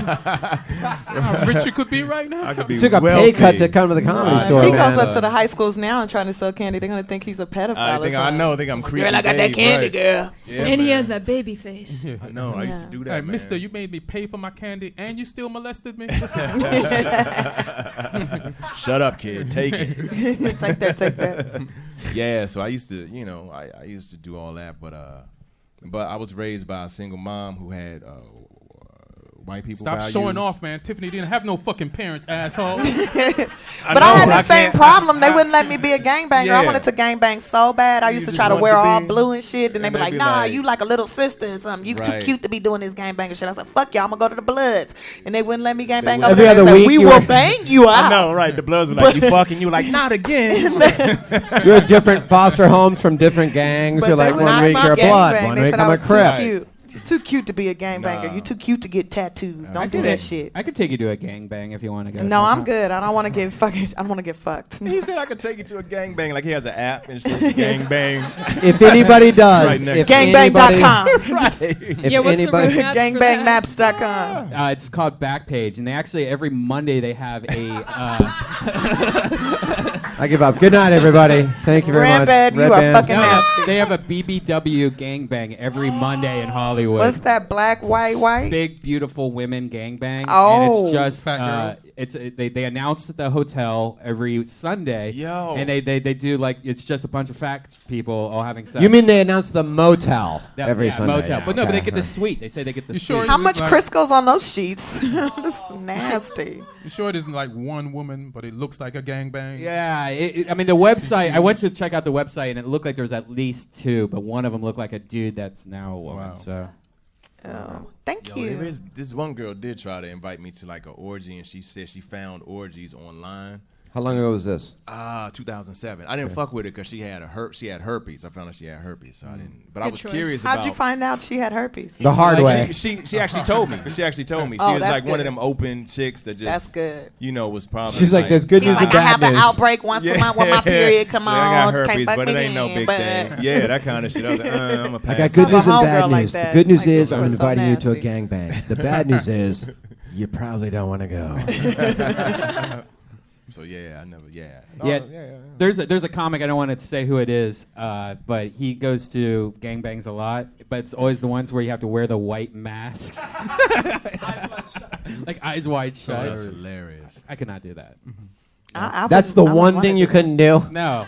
How rich you could be right now? I could be You took a wealthy. pay cut to come to the comedy Right. store. He man. goes up to the high schools now and trying to sell candy. They're gonna think he's a pedophile. I or think something. I think I'm creepy. Girl, I got that Dave, candy, right. girl. Yeah, And he man. has that baby face. Yeah. I know. I used to do that. Hey, man. mister, you made me pay for my candy and you still molested me? This is bullshit. Shut up, kid. Take it. Take that. Yeah. So I used to, I used to do all that, but I was raised by a single mom who had white people. Stop values. showing off, man. Tiffany didn't have no fucking parents, asshole. But I know, had the I same can't- problem. They wouldn't let me be a gangbanger. Yeah. I wanted to gangbang so bad. I You used to just try to wanted wear to all be- blue and shit. And they'd and be they'd like, be nah, like- you like a little sister or something. You too Right. cute to be doing this gangbanger shit. I said, fuck y'all, I'm going to go to the Bloods. And they wouldn't let me gangbang wouldn't. over Every there. They other said, week we you will were- bang you out. I know, right? The Bloods were like, you fucking. You like, not again. You're at different foster homes from different gangs. But You're they like, would one not week you're a gangbang. blood, one They week said I'm I a was crip. too cute. You're too cute to be a gangbanger. Nah. You're too cute to get tattoos. Don't do that shit. I could take you to a gangbang if you want to go. No, I'm sometime. good. I don't want to get fucking. I don't want to get fucked. He said I could take you to a gangbang. Like he has an app and shit. Gangbang. If anybody does, Right next if to it. anybody, Gangbang.com. if Yeah, what's the anybody, roadmap? Gangbangmaps.com. It's called Backpage, and they actually every Monday they have a. I give up. Good night, everybody. Thank you very much. Redban, you are Redban. fucking No, nasty. they have a BBW gangbang every Monday in Hollywood. What's that? Black, white? Big beautiful women gangbang, and Oh. it's just Fat girls. they announce at the hotel every Sunday. Yo. And they do like it's just a bunch of fat people all having sex. You mean they announced the motel Yeah, every yeah, Sunday? motel? But no, but Okay. they get the suite. They say they get the You suite. sure How Is it much like- Chris goes on those sheets? This is nasty. You sure it isn't like one woman, but it looks like a gangbang? Yeah, I mean the website. I went to check out the website, and it looked like there was at least two, but one of them looked like a dude that's now a woman. Wow. So Oh, thank Yo, you. there is, this one girl did try to invite me to like an orgy, and she said she found orgies online. How long ago was this? 2007. I didn't fuck with her because she had herpes. I found out she had herpes, so I didn't. But I Good was choice. curious How'd about. you find out she had herpes? The hard way. She actually told me. She actually told me. She Oh, was that's like one of good. them open chicks that just. That's good. Was probably. She's like, there's good She's news like, and I bad have an news. outbreak once a month when my period come on. Yeah, I got herpes, Can't fuck but me it ain't no then, big but thing. Yeah, that kind of shit. I was like, I'm a I pass. got good I have a news and homegirl bad like news. that. The good news Like, is you I'm are so inviting you to a nasty. gangbang. The bad news is you probably don't want to go. So yeah, I never. Yeah. Yeah. there's a comic. I don't want to say who it is, but he goes to gangbangs a lot. But it's always the ones where you have to wear the white masks, like eyes wide shut. That's hilarious. I could not do that. I That's the wouldn't- I one wouldn't thing wanna you do couldn't do. No,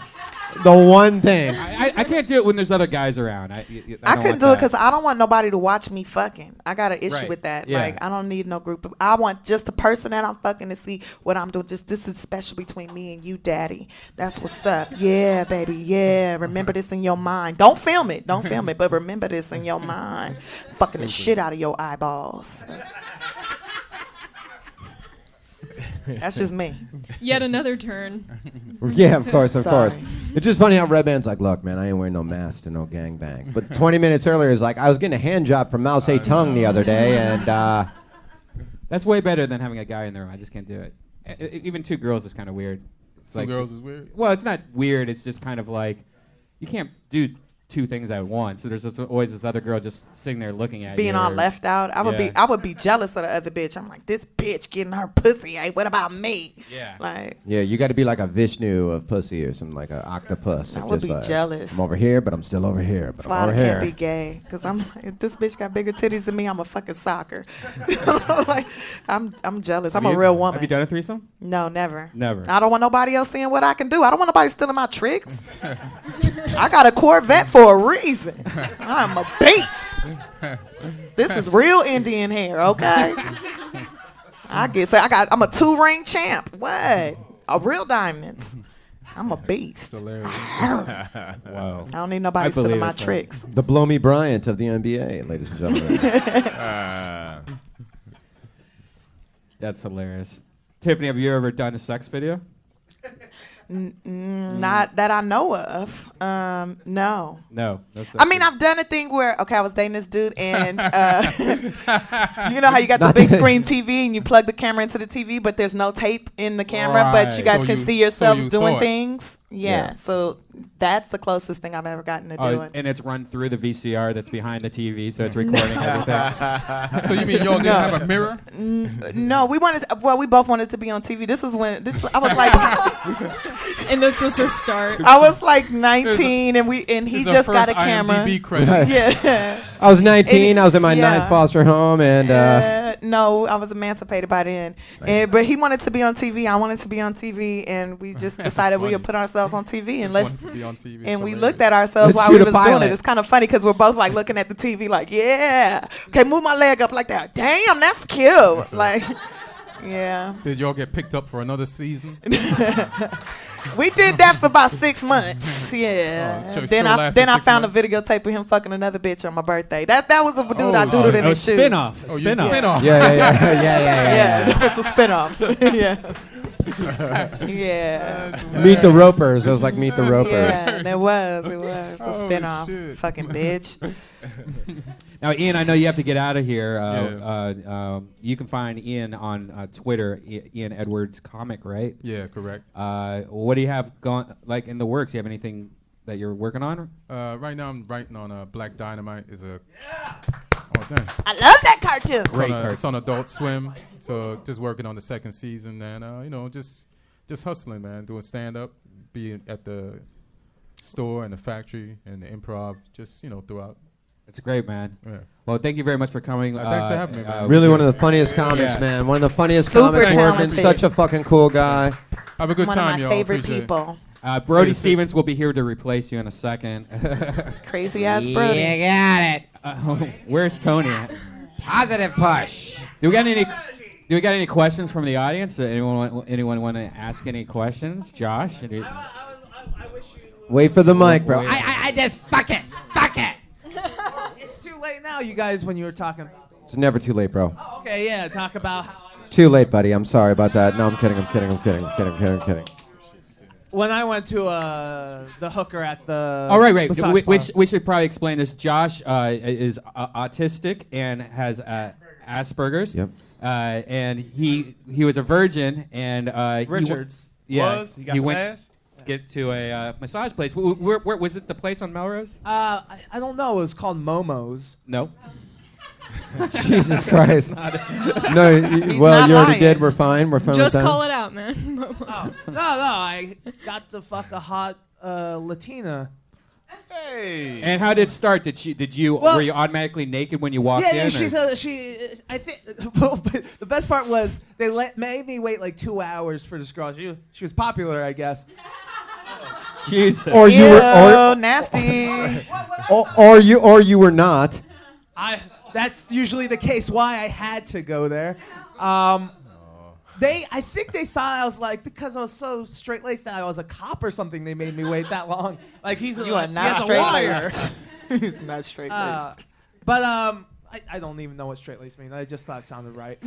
The one thing. I can't do it when there's other guys around. I couldn't do it because I don't want nobody to watch me fucking. I got an issue Right. with that. Yeah. Like, I don't need no group. I want just the person that I'm fucking to see what I'm doing. Just this is special between me and you, daddy. That's what's up. Yeah, baby. Yeah. Remember this in your mind. Don't film it. Don't film it. But remember this in your mind. Fucking the shit out of your eyeballs. That's just me. Yet another turn. Yeah, of course. Sorry. It's just funny how Redban's like, look, man, I ain't wearing no mask to no gangbang. But 20 minutes earlier, is like, I was getting a hand job from Mao Zedong the other day, and That's way better than having a guy in the room. I just can't do it. Even two girls is kind of weird. It's Two girls is weird. Well, it's not weird. It's just kind of like you can't do two things at once. So there's always this other girl just sitting there looking at you. Being all left out. I would be jealous of the other bitch. I'm like, this bitch getting her pussy. Hey, what about me? Yeah. Like, yeah, you got to be like a Vishnu of pussy or something, like an octopus. I Of would just be like, jealous. I'm over here, but I'm still over here. But that's why I'm I over can't here. be gay. Because I'm like, if this bitch got bigger titties than me, I'm a fucking soccer. Like, I'm jealous. I'm a real woman. Have you done a threesome? No, never. Never. I don't want nobody else seeing what I can do. I don't want nobody stealing my tricks. I got a Corvette for a reason. I'm a beast. This is real Indian hair, okay? I'm a 2-ring champ. What? A real diamonds. I'm a beast. Hilarious. Wow. I don't need nobody stealing my tricks. The Blow Me Bryant of the NBA, ladies and gentlemen. That's hilarious. Tiffany, have you ever done a sex video? Not that I know of. No. No. No sex I mean, video. I've done a thing where, I was dating this dude, and you know how you got the big screen TV and you plug the camera into the TV, but there's no tape in the camera, but you Right. guys So can you- see yourselves so you doing thought. things. Yeah, so that's the closest thing I've ever gotten to doing. And it's run through the VCR that's behind the TV, so it's recording everything. So you mean y'all didn't have a mirror? No, we both wanted to be on TV. I was like, And this was her start. I was like 19, and he It's our just got first a camera. IMDb credit. Yeah. I was 19. I was in my Yeah. 9th foster home, and No, I was emancipated by then. But he wanted to be on TV. I wanted to be on TV, and we just decided we would put ourselves on TV and Just wanted to be on TV. And we Hilarious. looked at ourselves Let's while we shoot a was doing pilot. it. It's kind of funny because we're both like looking at the TV, like, yeah, okay, move my leg up like that. Damn, that's cute. Like, yeah. Did y'all get picked up for another season? We did that for about 6 months. Yeah. Oh, sure then I lasted 6 found a months. videotape of him fucking another bitch on my birthday. That was a dude I Oh, doodled in Oh, his shoes. spin-off. Oh, you Spin-off. spin off. Yeah, it's a spinoff. Yeah. Yeah. Meet the Ropers. It was like Meet the Ropers. Yeah, it was a Oh, spinoff. shit. Fucking bitch. Now, Ian, I know you have to get out of here. Yeah. You can find Ian on Twitter, Ian Edwards Comic, right? Yeah, correct. What do you have going like in the works? Do you have anything that you're working on? Right now I'm writing on Black Dynamite. Oh, damn. I love that cartoon. Great It's on Adult Swim. So just working on the 2nd season and just hustling, man, doing stand up, being at the store and the factory and the improv, just throughout. It's great, man. Yeah. Well, thank you very much for coming. Thanks for having me, man. Really one of the funniest comics, Yeah. man. One of the funniest Super comics. Morgan, talented. such a fucking cool guy. Have a good One time, of my y'all. favorite Appreciate it. people. Brody Stevens will be here to replace you in a second. Crazy ass Brody. You got it. Where's Tony at? Positive push. Do we got any questions from the audience? Anyone want to ask any questions? Josh? Wait for the mic, bro. I just fuck it. Fuck it. It's too late now, you guys, when you were talking. It's never too late, bro. Okay, yeah, talk about how Too late, buddy. I'm sorry about that. No, I'm kidding. I'm kidding. when I went to the hooker at the Oh, right. massage We should probably explain this. Josh is autistic and has Asperger's. Yep. And he was a virgin and Richards. He went some ass? to get to a massage place. Where was it? The place on Melrose? I don't know. It was called Momo's. No. Jesus Christ. No, He's you not already lying. did. We're fine. We're fine Just with that. call it out, man. No, I got to fuck a hot Latina. Hey. And how did it start? Were you automatically naked when you walked in? Yeah, or- I think the best part was they made me wait like 2 hours for this girl. She was popular, I guess. Jesus. Or you were, nasty. or you were not. That's usually the case. Why I had to go there. I think they thought I was like, because I was so straight laced that I was a cop or something. They made me wait that long. Like You are not he has a straight wire. laced. He's not straight laced. But I don't even know what straight lace means. I just thought it sounded right.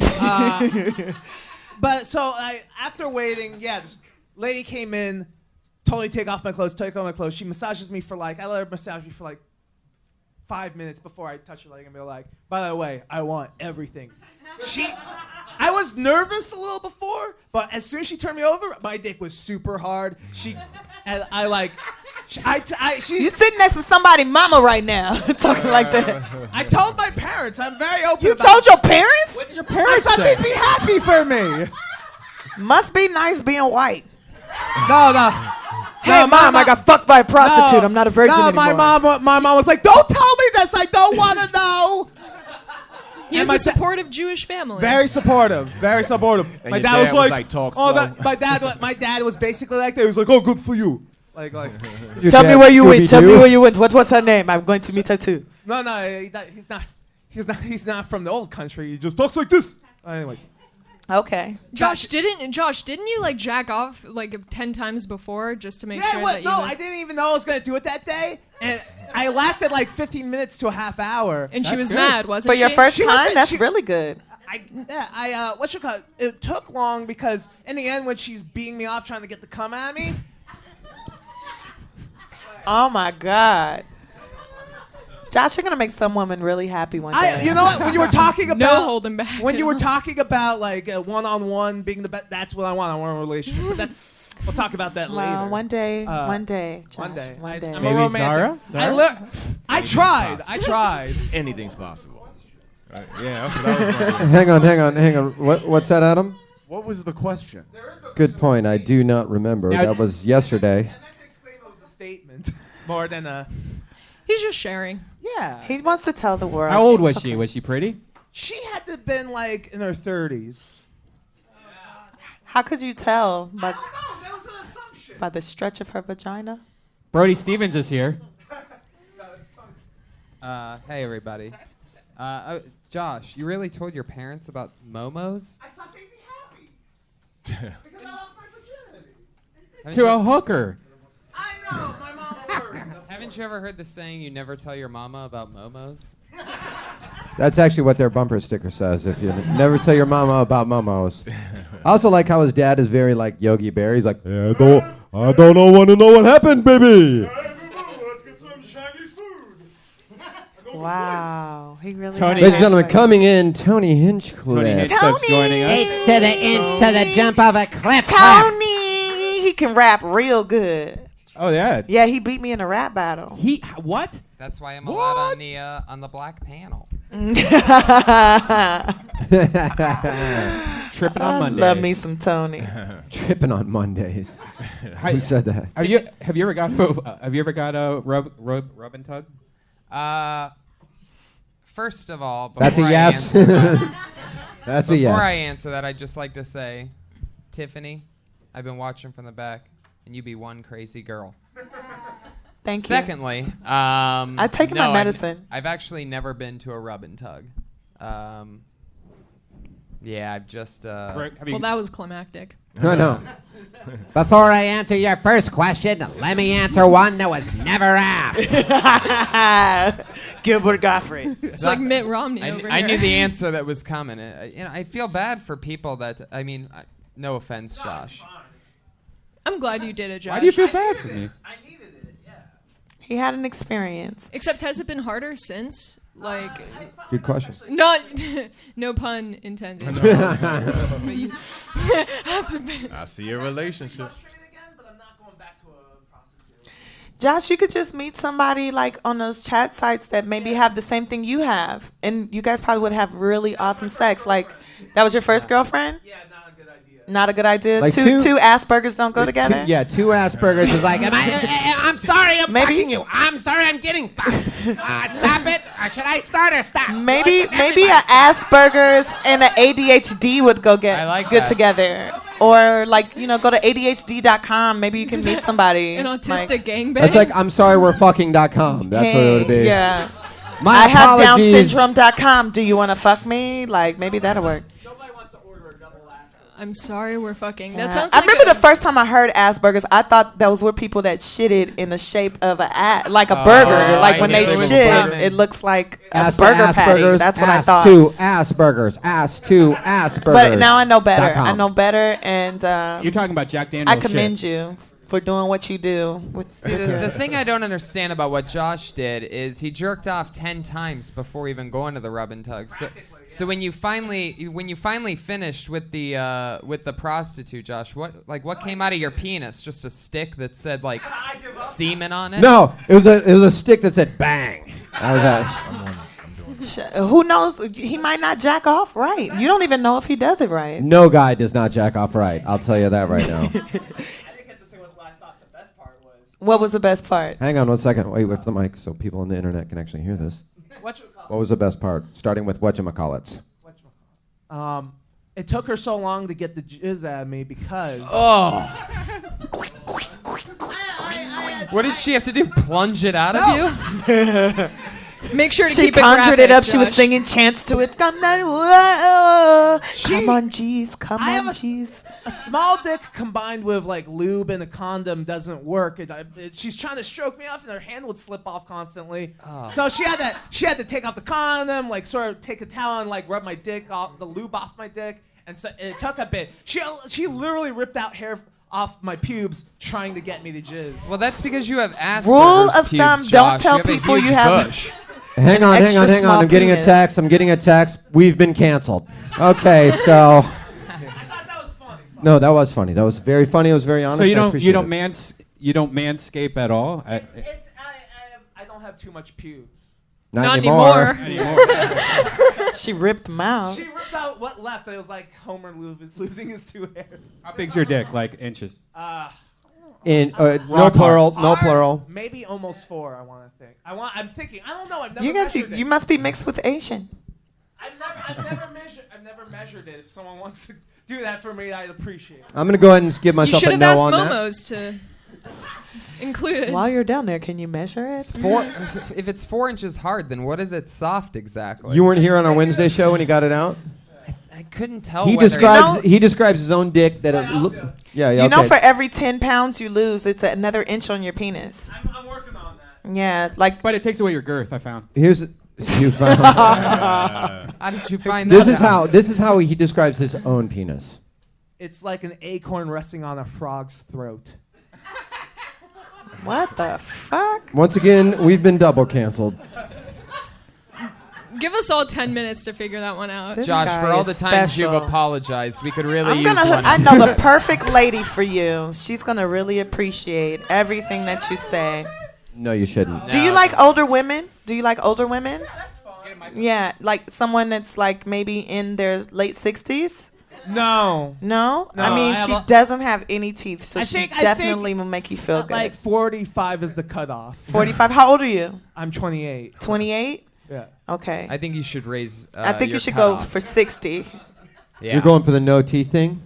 But so after waiting, this lady came in, totally take off my clothes. She massages me for I let her massage me for 5 minutes before I touch her leg and be like, by the way, I want everything. I was nervous a little before, but as soon as she turned me over, my dick was super hard. You're sitting next to somebody's mama right now, talking like that. I told my parents. I'm very open. You told your parents? What did your parents I thought say? they'd be happy for me. Must be nice being white. No. Hey, Mom, I got fucked by a prostitute. I'm not a virgin anymore. My mom was like, don't tell me this. I don't want to know. He has a supportive Jewish family. Very supportive. Very supportive. And My your dad was like, talk slow. My dad was basically like that. He was like, oh, good for you. Tell me where you went. Tell me where you went. What's her name? I'm going to meet her too. No, he's not from the old country. He just talks like this. Anyways. Okay. Josh, didn't you jack off 10 times before just to make sure that you I didn't even know I was gonna do it that day, and I lasted 15 minutes to a half hour. And she was mad, wasn't For she? your first time? That's really good. It took long because in the end when she's beating me off trying to get the cum at me. Oh my God. Josh, you're gonna make some woman really happy one day. You know what? When you were talking about no holding back. When you were talking about one-on-one being the best, that's what I want. I want a relationship. But we'll talk about that later. Well, one day, Josh, one day. one day. I'm Maybe a romantic. Zara? I tried. Anything's possible. Right. Yeah, that's what I was wondering. Hang on. What's that, Adam? What was the question? Good point. I do not remember. That was yesterday. I meant to explain it was a statement more than a. He's just sharing. Yeah. He wants to tell the world. How old was she? Was she pretty? She had to have been in her 30s. How could you tell? I don't know. There was an assumption. By the stretch of her vagina? Brody Stevens is here. Hey, everybody. Josh, you really told your parents about Momos? I thought they'd be happy. Because I lost my virginity. To a hooker. I know. My mom heard. Haven't you ever heard the saying, you never tell your mama about Momos? That's actually what their bumper sticker says. If you never tell your mama about momos. I also like how his dad is very Yogi Bear. He's like, I don't want to know what happened, baby. Let's get some Chinese food. Wow. He really Tony, Ladies and gentlemen, coming in, Tony Hinchcliffe. Tony Hinchcliffe's joining us. H to the inch to the jump of a cliff. Tony! He can rap real good. Oh, yeah. Yeah, he beat me in a rap battle. What? That's why I'm allowed on the black panel. Tripping on Mondays. Love me some Tony. Tripping on Mondays. Who said that? Have you ever got a rub and tug? First of all, That's a before I yes. answer- That's a Before I yes. answer that, I'd just like to say, Tiffany, I've been watching from the back, and you be one crazy girl. Thank you. Secondly, I've taken my medicine. I've actually never been to a rub and tug. Yeah, I've just. Well, that was climactic. No. Before I answer your first question, let me answer one that was never asked. Gilbert Gottfried. It's like Mitt Romney over here. I knew the answer that was coming. I feel bad for people that. No offense, Josh. I'm glad you did it, Josh. Why do you feel bad for me? I needed it, yeah. He had an experience. Except, has it been harder since? Good question. Not, no pun intended. I see a relationship. Josh, you could just meet somebody on those chat sites that maybe have the same thing you have, and you guys probably would have really awesome sex. That was your first girlfriend? Yeah, not a good idea. Not a good idea. Like two Aspergers don't go together. Two Aspergers is like, I'm sorry I'm Maybe- fucking you. I'm sorry I'm getting fucked. Stop it. Or should I start or stop? Maybe an Asperger's and an ADHD would go I like good that. together. Or go to ADHD.com. Maybe you can meet somebody. An autistic gangbang. that's like, I'm sorry we're fucking.com. That's what it would be. Yeah. My I have apologies. DownSyndrome.com. Do you want to fuck me? Maybe that'll work. Nobody wants to order a double ass. I'm sorry, we're fucking. Yeah. That sounds. I like remember a, the first time I heard Asperger's, I thought those were people that shitted in the shape of like a burger. Like when they knew it was shit, coming. it looks like a Ass to burger patty. Asperger's, That's what I ass thought. to Asperger's, ass to Asperger's. But now I know better. .com. I know better, and You're talking about Jack Daniels. I commend you for doing what you do. See, the thing I don't understand about what Josh did is he jerked off 10 times before even going to the rub and tug. So when you finally finished with the prostitute, Josh, what came out of your penis? Just a stick that said like semen on it? No, it was a stick that said bang. That was that. Who knows? He might not jack off right. You don't even know if he does it right. No guy does not jack off right. I'll tell you that right now. What was the best part? Hang on 1 second. Wait with the mic so people on the internet can actually hear this. What was the best part? Starting with whatchamacallits. It took her so long to get the jizz out of me because. Oh. What did she have to do? Plunge it out of you? Make sure to She keep it conjured graphic, it up. She was Josh. singing chants to it. Come on, whoa. Come on, jeez. Come I on, have jeez. a small dick combined with like lube and a condom doesn't work. She's trying to stroke me off, and her hand would slip off constantly. So she had to take off the condom, like sort of take a towel and like rub my dick off, the lube off my dick, and so it took a bit. She literally ripped out hair off my pubes trying to get me to jizz. Well, that's because you have Asperger's Rule of pubes, thumb: Josh. don't tell You have a people you huge have. bush. Hang on. extra small I'm getting a penis. text. We've been canceled. Okay, so. No, that was funny. That was very funny. It was very honest. So you I don't appreciate it. manscape at all? I don't have too much pubes. Not anymore. She ripped them out. She ripped out what left. It was like Homer losing his 2 hairs. How big's your dick? Like inches? No plural. Maybe almost 4. I want to think. I'm thinking. I don't know. I've never You measured it. you must be mixed with Asian. I've never measured it. If someone wants to do that for me, I'd appreciate it. I'm gonna go ahead and give You myself should a have no asked on that. Momos to include it. While you're down there, can you measure it? If it's 4 inches hard, then what is it soft exactly? You weren't here on our Wednesday show when he got it out. I couldn't tell. He whether describes his own dick that yeah. You Okay. know, for every 10 pounds you lose, it's another inch on your penis. I'm working on that. Yeah, like. But it takes away your girth. I found. Here's you found. How did you find This that? is how he describes his own penis. It's like an acorn resting on a frog's throat. What the fuck? Once again, we've been double canceled. Give us all 10 minutes to figure that one out. This Josh, guy for all is the times you've special. apologized, we could really I'm use gonna. one. I know the perfect lady for you. She's gonna really appreciate everything that you say. No, you shouldn't. Do you like older women? Do you like older women? Yeah, like someone that's like maybe in their late 60s. No. No, I No, mean I have she a- doesn't have any teeth, so I she think- definitely will make you feel good. Like 45 is the cutoff. 45. How old are you? I'm 28. 28. Yeah. Okay. I think you should raise. I think your you should go cutoff. for 60. Yeah. You're going for the no teeth thing?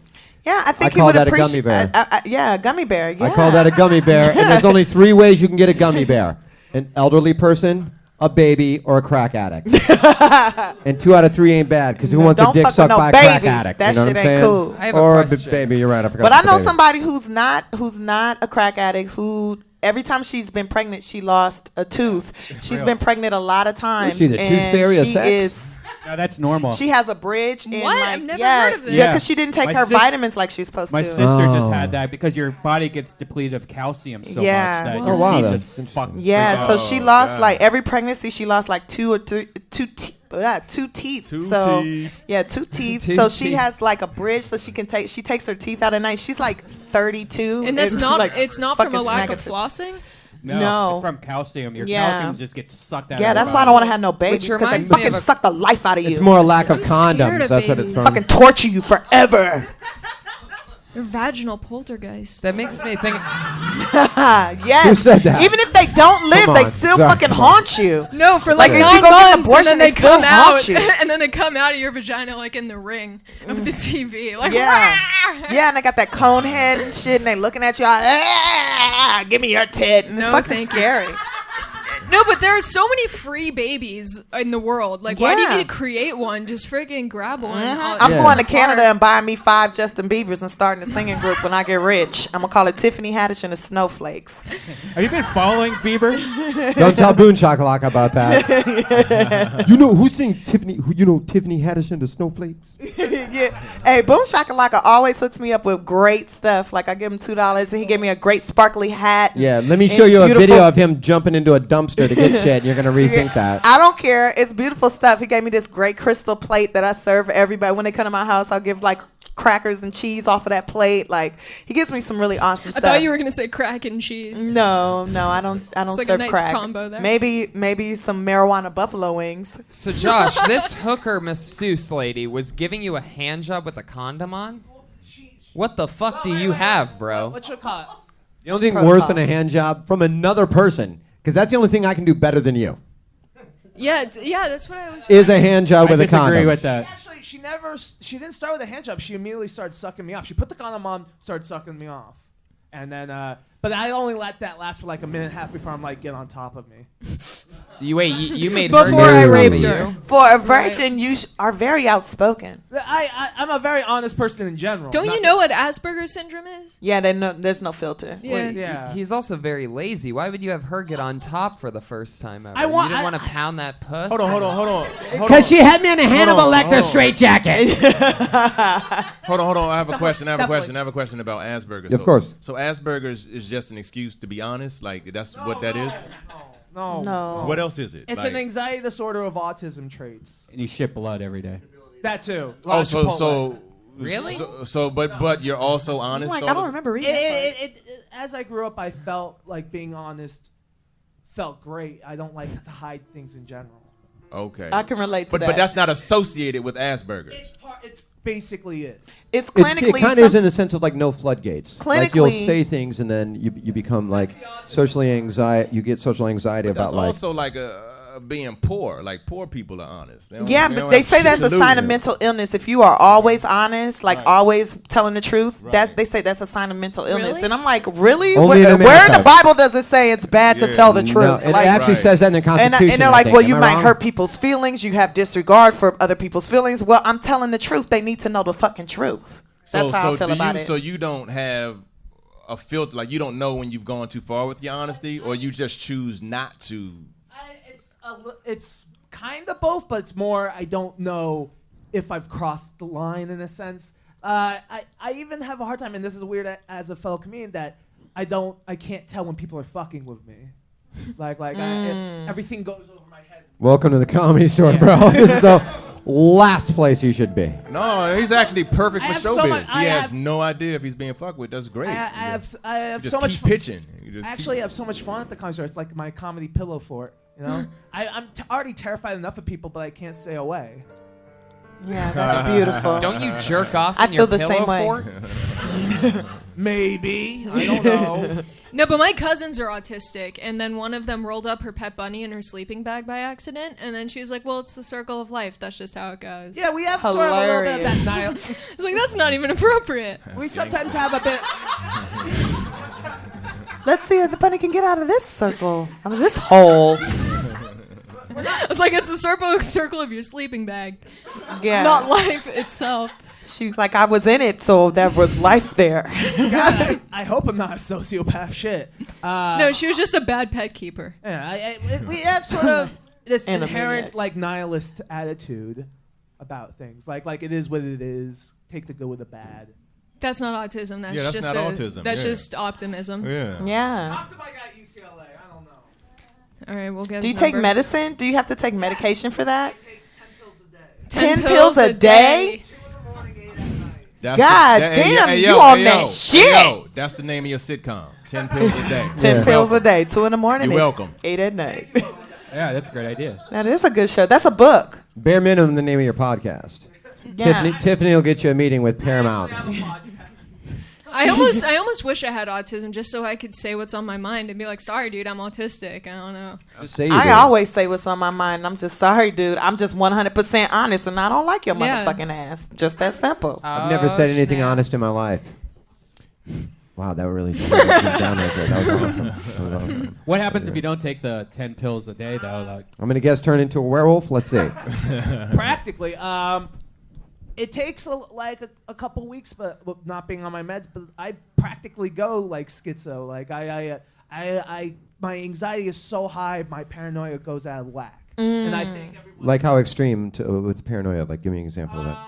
Yeah, I think I you call would that a gummy appreciate. bear. Yeah, a gummy bear. Yeah. I call that a gummy bear, and there's only 3 ways you can get a gummy bear: an elderly person, a baby, or a crack addict. And 2 out of 3 ain't bad, because who wants a Don't dick fuck with sucked no by a crack babies. addict? That you know shit what I'm ain't saying? cool. I have a Or a question. baby. You're right. I forgot. But I about the know baby. somebody who's not a crack addict who every time she's been pregnant she lost a tooth. She's been pregnant a lot of times. she, the tooth and fairy of she sex? is. No, that's normal. She has a bridge. And What? like, I've never yeah, heard of this. Yeah, because she didn't take My her sis- vitamins like she was supposed My to. sister just Oh. had that because your body gets depleted of calcium so Yeah. much that Oh, your wow, teeth that's just interesting. fuck. Yeah, freak so out. she lost like every pregnancy she lost like two teeth. So yeah, 2 teeth. Two So she teeth. has like a bridge so she takes her teeth out at night. She's like 32. And that's not. like, it's not from a fucking lack snack of it. flossing. No, it's from calcium. Your Yeah. calcium just gets sucked out. Yeah, of that's your why I body. don't want to have no babies Which because they reminds me fucking of a- suck the life out of you. It's more a lack of I'm scared condoms. of That's what it's babies. from. fucking torture you forever. They're vaginal poltergeists. That makes me think. Yes. Who said that? Even if they don't live, Come they on, still Zara, fucking come on. haunt you. No, for Like, like, if you 9 go get an months, abortion, and then they they still come haunt out, you. and then they come out of your vagina like in the ring of the TV, like Yeah. "Rah!" Yeah, and they got that cone head and shit, and they looking at you, give me your tit. And No, it's fucking thank you. scary. No, but there are so many free babies in the world. Like, why do you Yeah. need to create one? Just freaking grab one. I'm going to Canada and buying me 5 Justin Biebers and starting a singing group when I get rich. I'm going to call it Tiffany, Haddish, and the Snowflakes. Have you been following Bieber? Don't tell Boone Chakalaka about that. You know who sings Tiffany? You know Tiffany Haddish and the Snowflakes? Yeah. Hey, Boom Shakalaka always hooks me up with great stuff. Like, I give him $2 and he gave me a great sparkly hat. Yeah, let me and show you a beautiful- video of him jumping into a dumpster to get shit. You're gonna rethink that. I don't care. It's beautiful stuff. He gave me this great crystal plate that I serve everybody. When they come to my house, I'll give like crackers and cheese off of that plate. Like, he gives me some really awesome I stuff. thought you were gonna say crack and cheese. No, I don't It's like a serve nice crack. combo there. Maybe some marijuana buffalo wings. So Josh, this hooker masseuse lady was giving you a hand job with a condom on? What the fuck do you have, bro? What you call it? The only thing worse than a hand job from another person, because that's the only thing I can do better than you, Yeah, that's what I was. is a hand job with a disagree condom. with that. Actually, she didn't start with a hand job. She immediately started sucking me off. She put the condom on, started sucking me off. And then, but I only let that last for like a minute and a half before I'm like, get on top of me. You made Before her I do raped something. her. For a virgin, you are very outspoken. I'm a very honest person in general. Don't you know what Asperger's syndrome is? Yeah, there's no filter. Yeah. Wait, Yeah. he's also very lazy. Why would you have her get on top for the first time ever? I want- you didn't I- want to pound that puss? Hold on. Because she had me in a Hannibal Lecter straitjacket. Hold on. I have a question. I Definitely. have a question about Asperger's. Of course. So Asperger's is just an excuse to be honest? Like, that's what that is? No. No. What else is it? It's Like- an anxiety disorder of autism traits. And you shit blood every day. That too. Oh, so Really? But you're also honest. Like, all I the- don't remember reading that. As I grew up, I felt like being honest felt great. I don't like to hide things in general. Okay. I can relate to that. But that's not associated with Asperger's. It's basically it. It's It clinically. kind of is in the sense of like no floodgates. Like you'll Clinically- say things and then you become like socially anxiety. You get social anxiety But that's about like. also like being poor. Like, poor people are honest. They don't- Yeah, they but don't they have say shit that's to a sign of lose. mental illness. If you are always honest, like Right. always telling the truth, that Right. they say that's a sign of mental illness. Really? And I'm like, really? Only in Where in the America. Bible does it say it's bad to Yeah. tell the No, truth? it Like- actually Right. says that in the Constitution. and they're I like, think. well, Am you I might wrong? hurt people's feelings. You have disregard for other people's feelings. Well, I'm telling the truth. They need to know the fucking truth. That's how I feel about it. So you don't have a filter, like you don't know when you've gone too far with your honesty, or you just choose not to. It's kind of both, but it's more I don't know if I've crossed the line in a sense. I even have a hard time, and this is weird as a fellow comedian, that I can't tell when people are fucking with me. Everything goes over my head. Welcome to the Comedy Store, bro. This is the last place you should be. No, he's actually perfect I for have so showbiz. much- He I has have- no idea if he's being fucked with. That's great. I have You just so much keep fun. pitching. You just Actually, I keep- have so much fun at the Comedy Store. It's like my comedy pillow fort. You know, I'm already terrified enough of people, but I can't stay away. Yeah, that's beautiful. Don't you jerk off I in your feel the pillow same way. fort? Maybe, I don't know. No, but my cousins are autistic, and then one of them rolled up her pet bunny in her sleeping bag by accident, and then she was like, well, it's the circle of life. That's just how it goes. Yeah, we have sort of a little bit of that nihil. It's like, that's not even appropriate. We sometimes have a bit. Let's see if the bunny can get out of this circle, out of this hole. It's like, it's a circle of your sleeping bag, Yeah. not life itself. She's like, I was in it, so there was life there. God, I hope I'm not a sociopath. Shit. No, she was just a bad pet keeper. Yeah, we have sort of this And a inherent maniac. like nihilist attitude about things. Like it is what it is. Take the good with the bad. That's not autism. That's, Yeah, that's just not autism, That's yeah. just optimism. Yeah. Yeah. Talk to my guy at UCLA. I don't know. All right, we'll get. Do you his take number. medicine? Do you have to take medication for that? I take 10 pills a day. 10 pills a day? 2 in the morning, 8 at night. That's God the- damn, hey, you yo, on hey, that yo, shit. hey, yo, that's the name of your sitcom. 10 pills a day. 10 Yeah. pills a day, 2 in the morning, You're welcome. 8 at night. Yeah, that's a great idea. That is a good show. That's a book. Bare minimum, the name of your podcast. Yeah. Tiffany will get you a meeting with Paramount. I almost wish I had autism just so I could say what's on my mind and be like, sorry, dude, I'm autistic. I don't know. Just say you I do. always say what's on my mind. I'm just sorry, dude. I'm just 100% honest, and I don't like your Yeah. motherfucking ass. Just that simple. I've never said anything snap. honest in my life. Wow, that really shut me down right there. That was awesome. That was awesome. What happens if you don't take the 10 pills a day, though? Like, I'm gonna guess turn into a werewolf. Let's see. Practically. It takes a couple weeks, but with not being on my meds, but I practically go like schizo. Like my anxiety is so high, my paranoia goes out of whack. And I think Like how extreme with paranoia? Like, give me an example of that.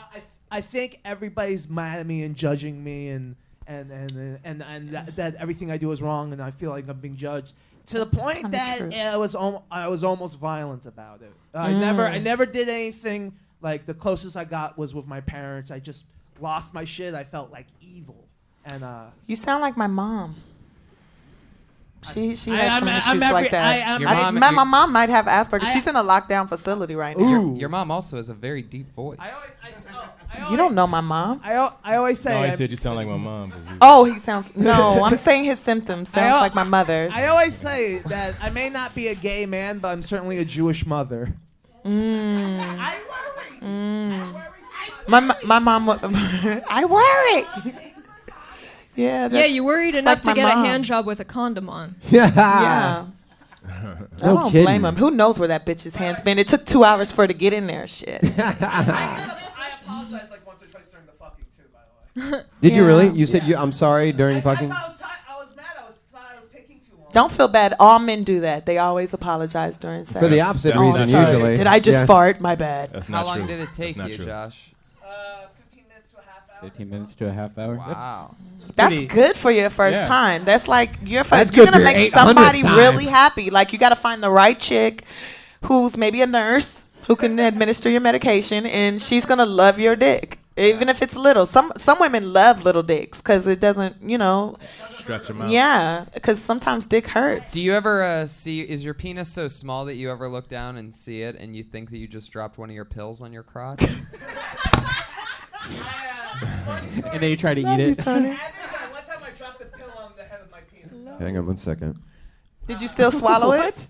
I think everybody's mad at me and judging me, and that everything I do is wrong, and I feel like I'm being judged to the point that I was almost violent about it. I never did anything. Like the closest I got was with my parents. I just lost my shit. I felt like evil, and You sound like my mom. She has some I'm issues like that. My mom might have Asperger's. She's in a lockdown facility right now. Your mom also has a very deep voice. You don't know my mom. I always say. No, I said you sound like my mom. Oh, he sounds. No, I'm saying his symptoms sounds like my mother's. I always say that I may not be a gay man, but I'm certainly a Jewish mother. I worry. My mom. I worry. Yeah. Yeah, you worried enough to like get my a mom. hand job with a condom on. Yeah. I No don't kidding. blame him. Who knows where that bitch's hands been? It took 2 hours for her to get in there. Shit. I apologize like once or twice during the fucking too, by the way. Did you Yeah. really? You said I'm sorry during fucking. I was mad. I was taking too long. Don't feel bad. All men do that. They always apologize during sex. For the opposite That's reason, not true. usually. Did I just Yeah. fart? My bad. That's How not long true. did it take That's not you, true. Josh? 15 minutes to a half hour. 15 minutes to a half hour. Wow. That's pretty- good for your first Yeah. time. That's like your first. That's You're good gonna for your make 800th somebody time. really happy. Like you got to find the right chick, who's maybe a nurse who can administer your medication, and she's gonna love your dick, even if it's little. Some women love little dicks because it doesn't, Stretch them out. Yeah, because sometimes dick hurts. Do you ever see? Is your penis so small that you ever look down and see it, and you think that you just dropped one of your pills on your crotch? And then you try to eat it. One time I dropped a pill on the head of my penis. Hang on 1 second. Did you still swallow it?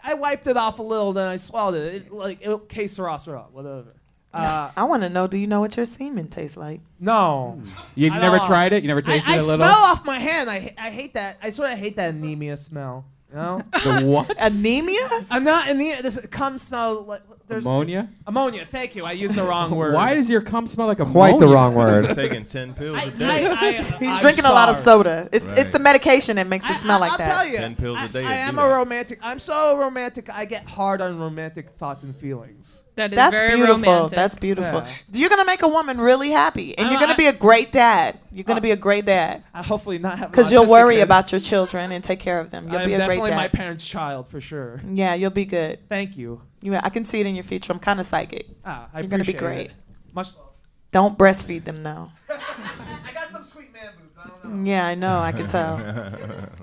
I wiped it off a little, then I swallowed it. Que sera, whatever. I want to know. Do you know what your semen tastes like? No. You've I never don't- tried it? You never tasted I it a little? smell off my hand. I hate that. I sort of hate that anemia smell. You know? The what? Anemia? I'm not anemia. This cum smell like there's Ammonia? Ammonia. Thank you. I used the wrong word. Why does your cum smell like ammonia? Quite the wrong word. Taking 10 pills a day. He's I'm drinking a lot of sorry. soda. It's the medication that makes it smell like I'll that. tell you. 10 pills a day. I am a romantic. I'm so romantic. I get hard on romantic thoughts and feelings. That is That's very beautiful. romantic. That's beautiful. Yeah. You're gonna make a woman really happy, and you're gonna be a great dad. You're gonna be a great dad I hopefully not have. because you'll autistic worry kids. about your children and take care of them. You'll I'm be a great definitely dad. my parents' child for sure. Yeah, you'll be good. Thank you. I can see it in your future. I'm kind of psychic. I You're gonna be appreciate great. it. Much love. Don't breastfeed them though. I got some sweet man boobs. I don't know. Yeah, I know. I can tell.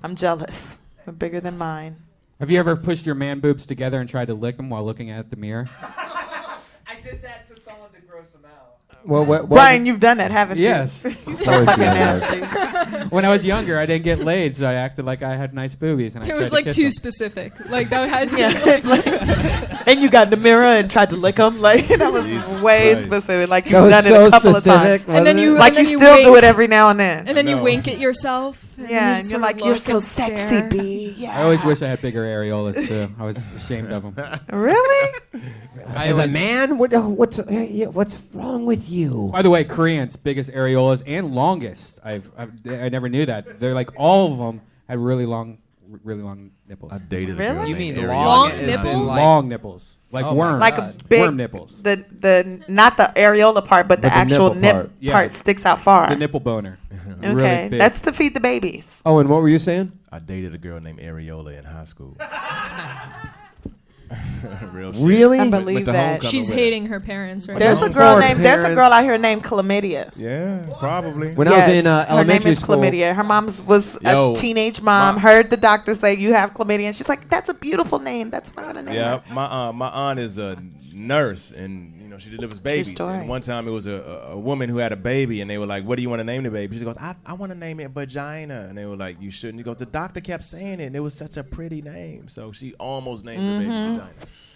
I'm jealous. They're bigger than mine. Have you ever pushed your man boobs together and tried to lick them while looking at the mirror? I did that to someone to gross them out. Well, what? Brian, you've done that, haven't you? Yes. You're course so you fucking have. nasty. When I was younger, I didn't get laid, so I acted like I had nice boobies. And I It tried was to like kiss too them. specific. Like that had to Yeah, it's like- and you got in the mirror and tried to lick them. Like that was Jesus way Christ. specific. Like That you've was done so it a couple of specific, times. And then you Like and then you you still do wink, it every now and then. and then you No. wink at yourself. And then Yeah, you and you're sort like, of you're look so and sexy, stare. B. Yeah. I always wish I had bigger areolas too. I was ashamed of them. Really? As a man, what's wrong with you? By the way, Koreans biggest areolas and longest. I never knew that. They're like all of them had really long nipples. I dated a Really? girl You named mean Ariel. Long as in, nipples? like- long nipples, like Oh my worms, Like a God. big worm nipples. The not the areola part, but the But the actual nipple nip part. Yeah. part sticks out far. The nipple boner. Okay, Really big. that's to feed the babies. Oh, and what were you saying? I dated a girl named Areola in high school. Real shit. Really? I Went believe to that. homecoming She's with her. hating her parents right There's now. a girl Poor named. There's a parents. girl out here named Chlamydia. Yeah, probably. When I was in Yes, her name elementary is school, Chlamydia. Her mom was Yo, a teenage mom. my- Heard the doctor say you have chlamydia, and she's like, "That's a beautiful name. That's what I'm gonna name Yeah, her." my aunt is a nurse, and she delivers babies. story. And one time it was a woman who had a baby, and they were like, "What do you want to name the baby?" She goes, "I want to name it Vagina," and they were like, "You shouldn't." He goes, "The doctor kept saying it, and it was such a pretty name, so she almost named the baby Vagina."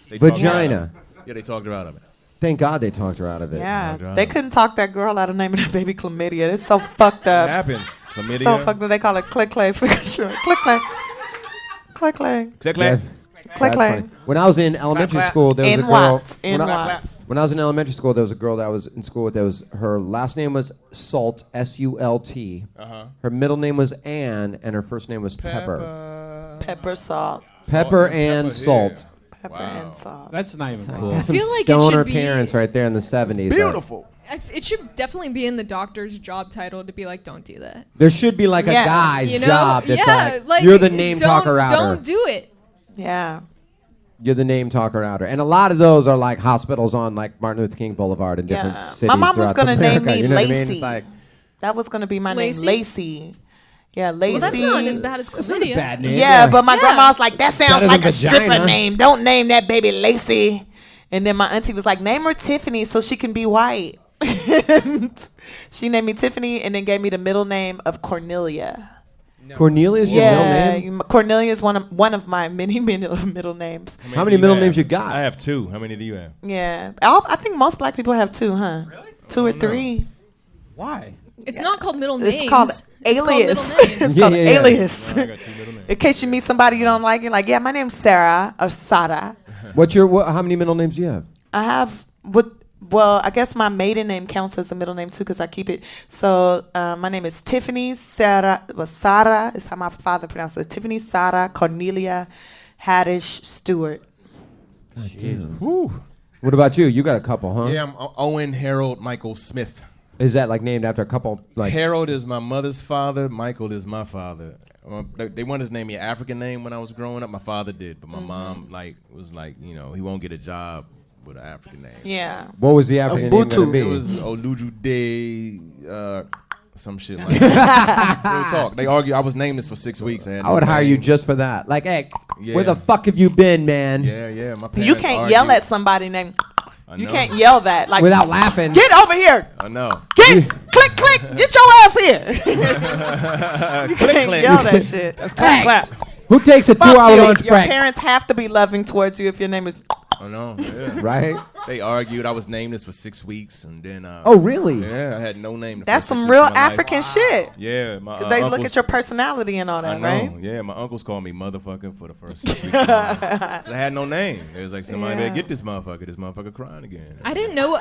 They talked her out of Vagina. it. Yeah, they talked her out of it. Thank God they talked her out of it. Yeah, Oh, God. they couldn't talk that girl out of naming her baby chlamydia. It's so fucked It up. happens. Chlamydia. So fucked up. They call it click-clay for sure. Click-clay. Click-clay. Click-clay. Click-clay. When I was in elementary school, there was a In girl. Watts. When I was in elementary school, there was a girl that I was in school with. Her last name was Salt, Sult. Her middle name was Ann, and her first name was Pepper. Pepper, salt. Pepper and Salt. Pepper and salt. That's not even cool. That's some feel like it stoner should be- parents right there in the 70s. Beautiful. It should definitely be in the doctor's job title to be like, don't do that. There should be like a guy's You know? job that's Yeah, like, you're the name don't- talker outer. Don't do it. Yeah. You're the name talker outer. And a lot of those are like hospitals on like Martin Luther King Boulevard in different cities. My mom was throughout going to name America. me You know what I Lacey. mean? It's like, that was going to be my Lacey? name, Lacey. Yeah, Lacey. Well, that's not as bad as That's not a chlamydia. bad name. Yeah, but my grandma was like, that sounds Better like than a stripper vagina. name. Don't name that baby Lacey. And then my auntie was like, name her Tiffany so she can be white. She named me Tiffany and then gave me the middle name of Cornelia. Cornelia's your middle name? Cornelia is one of my many middle names. How many middle names you got? I have 2. How many do you have? Yeah. I think most black people have 2, huh? Really? 2 or 3. Why? It's not called middle names. It's called alias. It's called alias. No, I got 2 middle names. In case you meet somebody you don't like, you're like, yeah, my name's Sarah or Sada. How many middle names do you have? I have well, I guess my maiden name counts as a middle name too because I keep it. So my name is Tiffany Sarah. Well, Zara is how my father pronounced it. Tiffany Zara Cornelia Haddish Stewart. What about you? You got a couple, huh? Yeah, I'm Owen Harold Michael Smith. Is that like named after a couple? Like Harold is my mother's father. Michael is my father. They wanted to name me an African name when I was growing up. My father did, but my mom was like, he won't get a job with an African name. Yeah. What was the African name going to be? It was Olujude, some shit like that. Real talk. They argue. I was named this for 6 weeks. I would hire you just for that. Like, hey, Yeah. where the fuck have you been, man? Yeah. My parents You can't argued. yell at somebody named. I You know. can't yell that like Without laughing. Get over here. I know. Click, get your ass here. You can't yell that shit. That's clap, clap. Who takes a Fuck 2-hour you. lunch Your break? parents have to be loving towards you if your name is. I know. Yeah. Right? They argued. I was named this for 6 weeks, and then. Oh, really? Yeah, I had no name. the That's first 6 some weeks real of my life. African shit. Yeah, my Cause they look uncles- at your personality and all that, I know. right? Yeah, my uncles called me motherfucker for the first 6 weeks. Of my life. I had no name. It was like somebody better get this motherfucker. This motherfucker crying again. I didn't know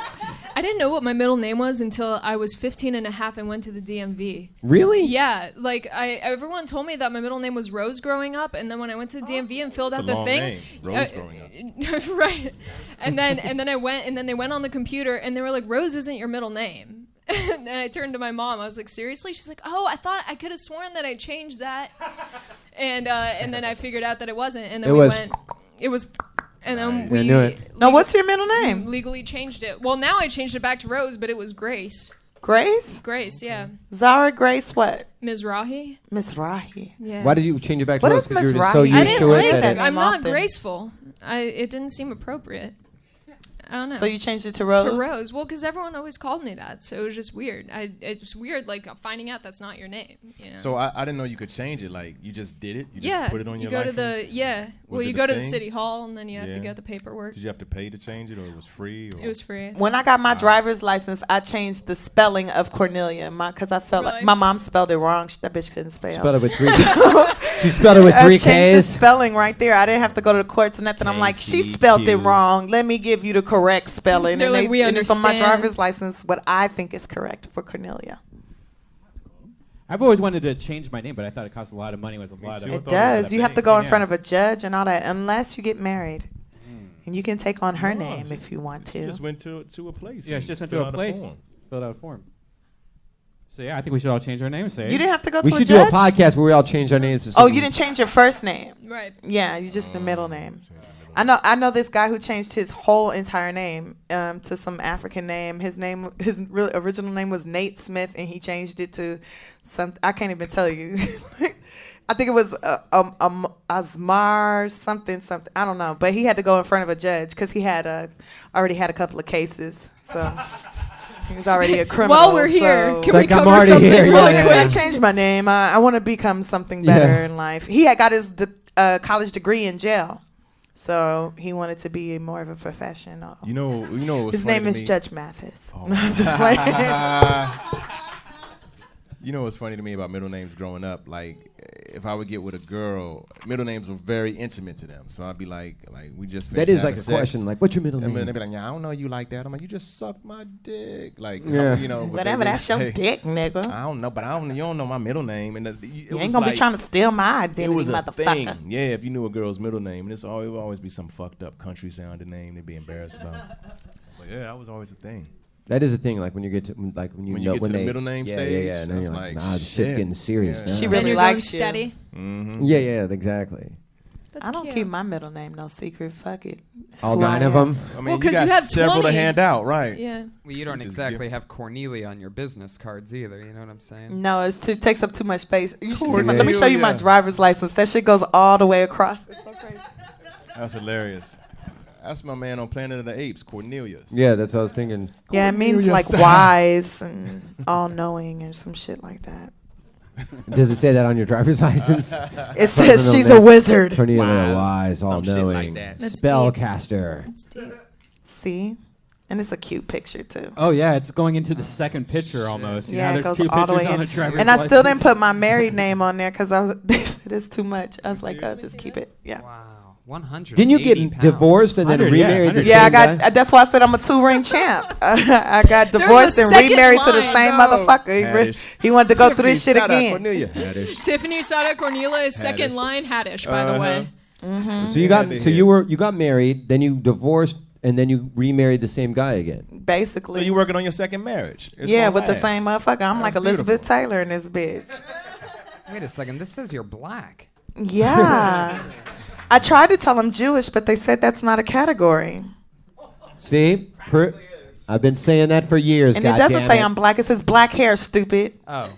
what my middle name was until I was 15 and a half and went to the DMV. Really? Yeah, like everyone told me that my middle name was Rose growing up, and then when I went to the DMV and filled It's out a the long thing, name. Rose growing up. right? And then I went, and then they went on the computer, and they were like, "Rose isn't your middle name." And I turned to my mom. I was like, "Seriously?" She's like, "Oh, I thought I could have sworn that I changed that." And then I figured out that it wasn't, and then we went. It was. And then we I knew it. Now, what's your middle name? legally changed it. Well, now I changed it back to Rose, but it was Grace. Grace? Grace, yeah. Zara Grace what? Mizrahi. Mizrahi. Yeah. Why did you change it back to What Rose? is 'Cause you were just so Mizrahi? used I didn't to it like that it. it. I'm not often. graceful. It didn't seem appropriate. I don't know. So you changed it to Rose? To Rose. Well, because everyone always called me that, so it was just weird. It was weird, like finding out that's not your name. You know? So I didn't know you could change it. Like you just did it. You yeah, just put it on you your go license. to the Well, Was you it go a to the thing? city hall, and then you have to Yeah. get the paperwork. Did you have to pay to change it, or it was free? Or? It was free. When I got my driver's license, I changed the spelling of Cornelia because I felt like Really? my mom spelled it wrong. That bitch couldn't spell. Spelled it with 3 She spelled it with 3 I changed the Ks. spelling right there. I didn't have to go to the courts or nothing. I'm like, she spelled it KCQ. wrong. Let me give you the correct spelling. They're like, we and it's on my understand. driver's license what I think is correct for Cornelia. I've always wanted to change my name, but I thought it cost a lot of money. Was a lot of. It does. You have to go in front of a judge and all that, unless you get married. And you can take on her name if you want to. You just went to a place. Yeah, and she just went filled to a out place, form. filled out a form. So yeah, I think we should all change our names. Say You didn't have to go We to a should do a judge? podcast where we all change our names to Oh, something. you didn't change your first name. Right. Yeah, you just the middle name. I know this guy who changed his whole entire name to some African name. His real original name was Nate Smith, and he changed it to some. I can't even tell you. I think it was Asmar something. I don't know, but he had to go in front of a judge because he had already had a couple of cases, so. He was already a criminal. While we're here, so. can like, we I'm cover already something here, really yeah, Really yeah. quick, quick? I changed my name. I want to become something better in life. He had got his college degree in jail, so he wanted to be more of a professional. You know. What's His funny name to is me? Judge Mathis. Oh. No, I'm just playing. You know what's funny to me about middle names growing up? Like, if I would get with a girl, middle names were very intimate to them. So I'd be like we just finished That is having like a sex. question. Like, what's your middle name? And they'd be like, yeah, I don't know you like that. I'm like, you just suck my dick. Like, Yeah. you know. but Whatever, they that's your say, dick, nigga. I don't know, but you don't know my middle name. And You ain't gonna be trying to steal my identity, It was a motherfucker. thing. Yeah, if you knew a girl's middle name, and it would always be some fucked up country sounding name they'd be embarrassed about. But yeah, that was always a thing. That is a thing. Like when you get to when you know get when to the they middle name yeah, stage, Yeah, yeah. And then that's you're like, like, nah, this shit's shit. getting serious Yeah. now. She Then really you're going likes you. steady. Mm-hmm. Yeah, yeah, exactly. That's I don't cute. keep my middle name no secret. Fuck it. It's All who I 9 of am. them. I mean, Well, 'cause you got have several 20. to hand out, right? Yeah. Well, you don't Just exactly give- have Cornelia on your business cards either. You know what I'm saying? No, it takes up too much space. You should see my, let me show you my Cornelia. driver's license. That shit goes all the way across. It's so crazy. That's hilarious. That's my man on Planet of the Apes, Cornelius. Yeah, that's what I was thinking. Yeah, it means like wise and all-knowing or some shit like that. Does it say that on your driver's license? It says she's a wizard. Cornelia Wise, Some shit like all-knowing, that. That's deep. spellcaster. That's deep. See? And it's a cute picture, too. Oh yeah, it's going into the second picture almost. You know, Yeah, it there's goes two all the pictures way on in. the driver's And I still license. didn't put my married name on there because I was it is too much. I was like, oh, just keep it. Yeah. Wow. 100. Didn't you get divorced and then 100, yeah, remarried the 100. same Yeah, I guy? got. That's why I said I'm a 2-ring champ. I got There's divorced a and second remarried to the line. same No. motherfucker. He wanted to go through this shit Shout out again. Cornelia. Haddish. Tiffany, Sada, Cornelia is second Haddish. line Haddish, by the way. So you got you got married, then you divorced, and then you remarried the same guy again. So Basically. you working on your second marriage? It's Yeah, gonna with the last. same motherfucker. I'm like That's Elizabeth beautiful. Taylor in this bitch. Wait a second. This says you're black. Yeah. I tried to tell them Jewish, but they said that's not a category. See, I've been saying that for years. And it doesn't say I'm black. It says black hair, stupid. Oh.